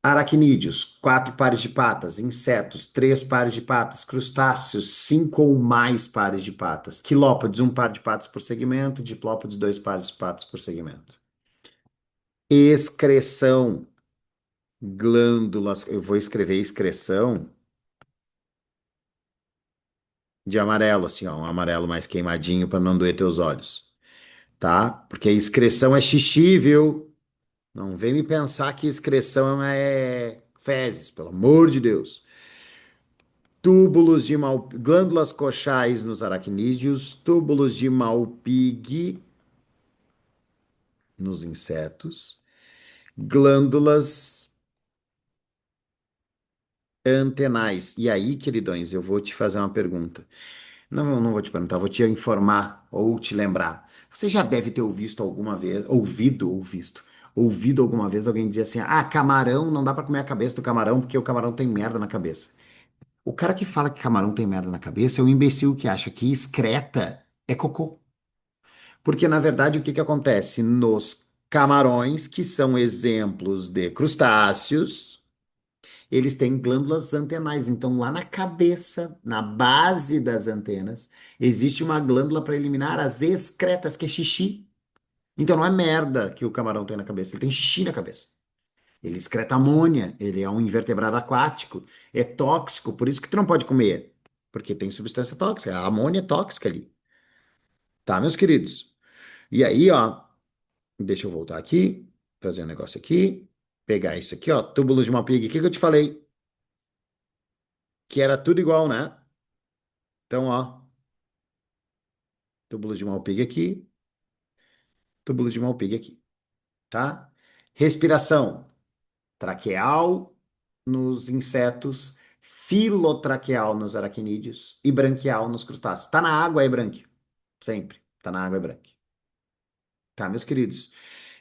Aracnídeos: 4 pares de patas, insetos: 3 pares de patas, crustáceos: 5 ou mais pares de patas, quilópodes: 1 par de patas por segmento, diplópodes: 2 pares de patas por segmento. Excreção: glândulas. Eu vou escrever excreção de amarelo, assim, ó, um amarelo mais queimadinho para não doer teus olhos, tá? Porque excreção é xixi, viu? Não vem me pensar que excreção é fezes, pelo amor de Deus. Túbulos de glândulas coxais nos aracnídeos, túbulos de Malpighi nos insetos, glândulas antenais. E aí, queridões, eu vou te fazer uma pergunta. Não, não vou te perguntar, vou te informar ou te lembrar. Você já deve ter ouvido alguma vez, ouvido alguma vez alguém dizer assim: ah, camarão, não dá pra comer a cabeça do camarão porque o camarão tem merda na cabeça. O cara que fala que camarão tem merda na cabeça é um imbecil que acha que excreta é cocô. Porque, na verdade, o que que acontece? Nos camarões, que são exemplos de crustáceos, eles têm glândulas antenais. Então, lá na cabeça, na base das antenas, existe uma glândula para eliminar as excretas, que é xixi. Então, não é merda que o camarão tem na cabeça, ele tem xixi na cabeça. Ele excreta amônia, ele é um invertebrado aquático, é tóxico, por isso que tu não pode comer, porque tem substância tóxica, a amônia é tóxica ali, tá, meus queridos? E aí, ó, deixa eu voltar aqui, fazer um negócio aqui, pegar isso aqui, ó, túbulos de Malpighi, o que que eu te falei? Que era tudo igual, né? Então, ó, túbulos de Malpighi aqui, túbulos de Malpighi aqui, tá? Respiração: traqueal nos insetos, filotraqueal nos aracnídeos e branquial nos crustáceos. Tá na água, é brânquio. Sempre. Tá na água, é brânquio. Tá, meus queridos?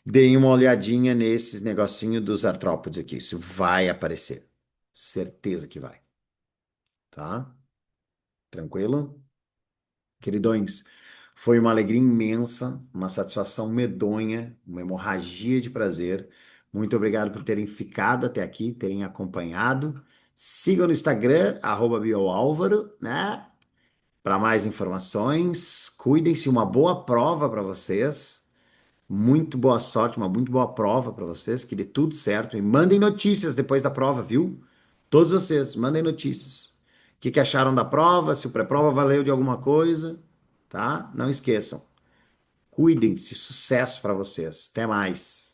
Deem uma olhadinha nesses negocinho dos artrópodes aqui. Isso vai aparecer. Certeza que vai. Tá? Tranquilo? Queridões, foi uma alegria imensa, uma satisfação medonha, uma hemorragia de prazer Muito obrigado por terem ficado até aqui, terem acompanhado. Sigam no Instagram, @bioalvaro, né? Para mais informações. Cuidem-se, uma boa prova para vocês. Muito boa sorte, uma muito boa prova para vocês, que dê tudo certo. E mandem notícias depois da prova, viu? Todos vocês, mandem notícias. O que que acharam da prova? Se o pré-prova valeu de alguma coisa, tá? Não esqueçam. Cuidem-se, sucesso para vocês. Até mais.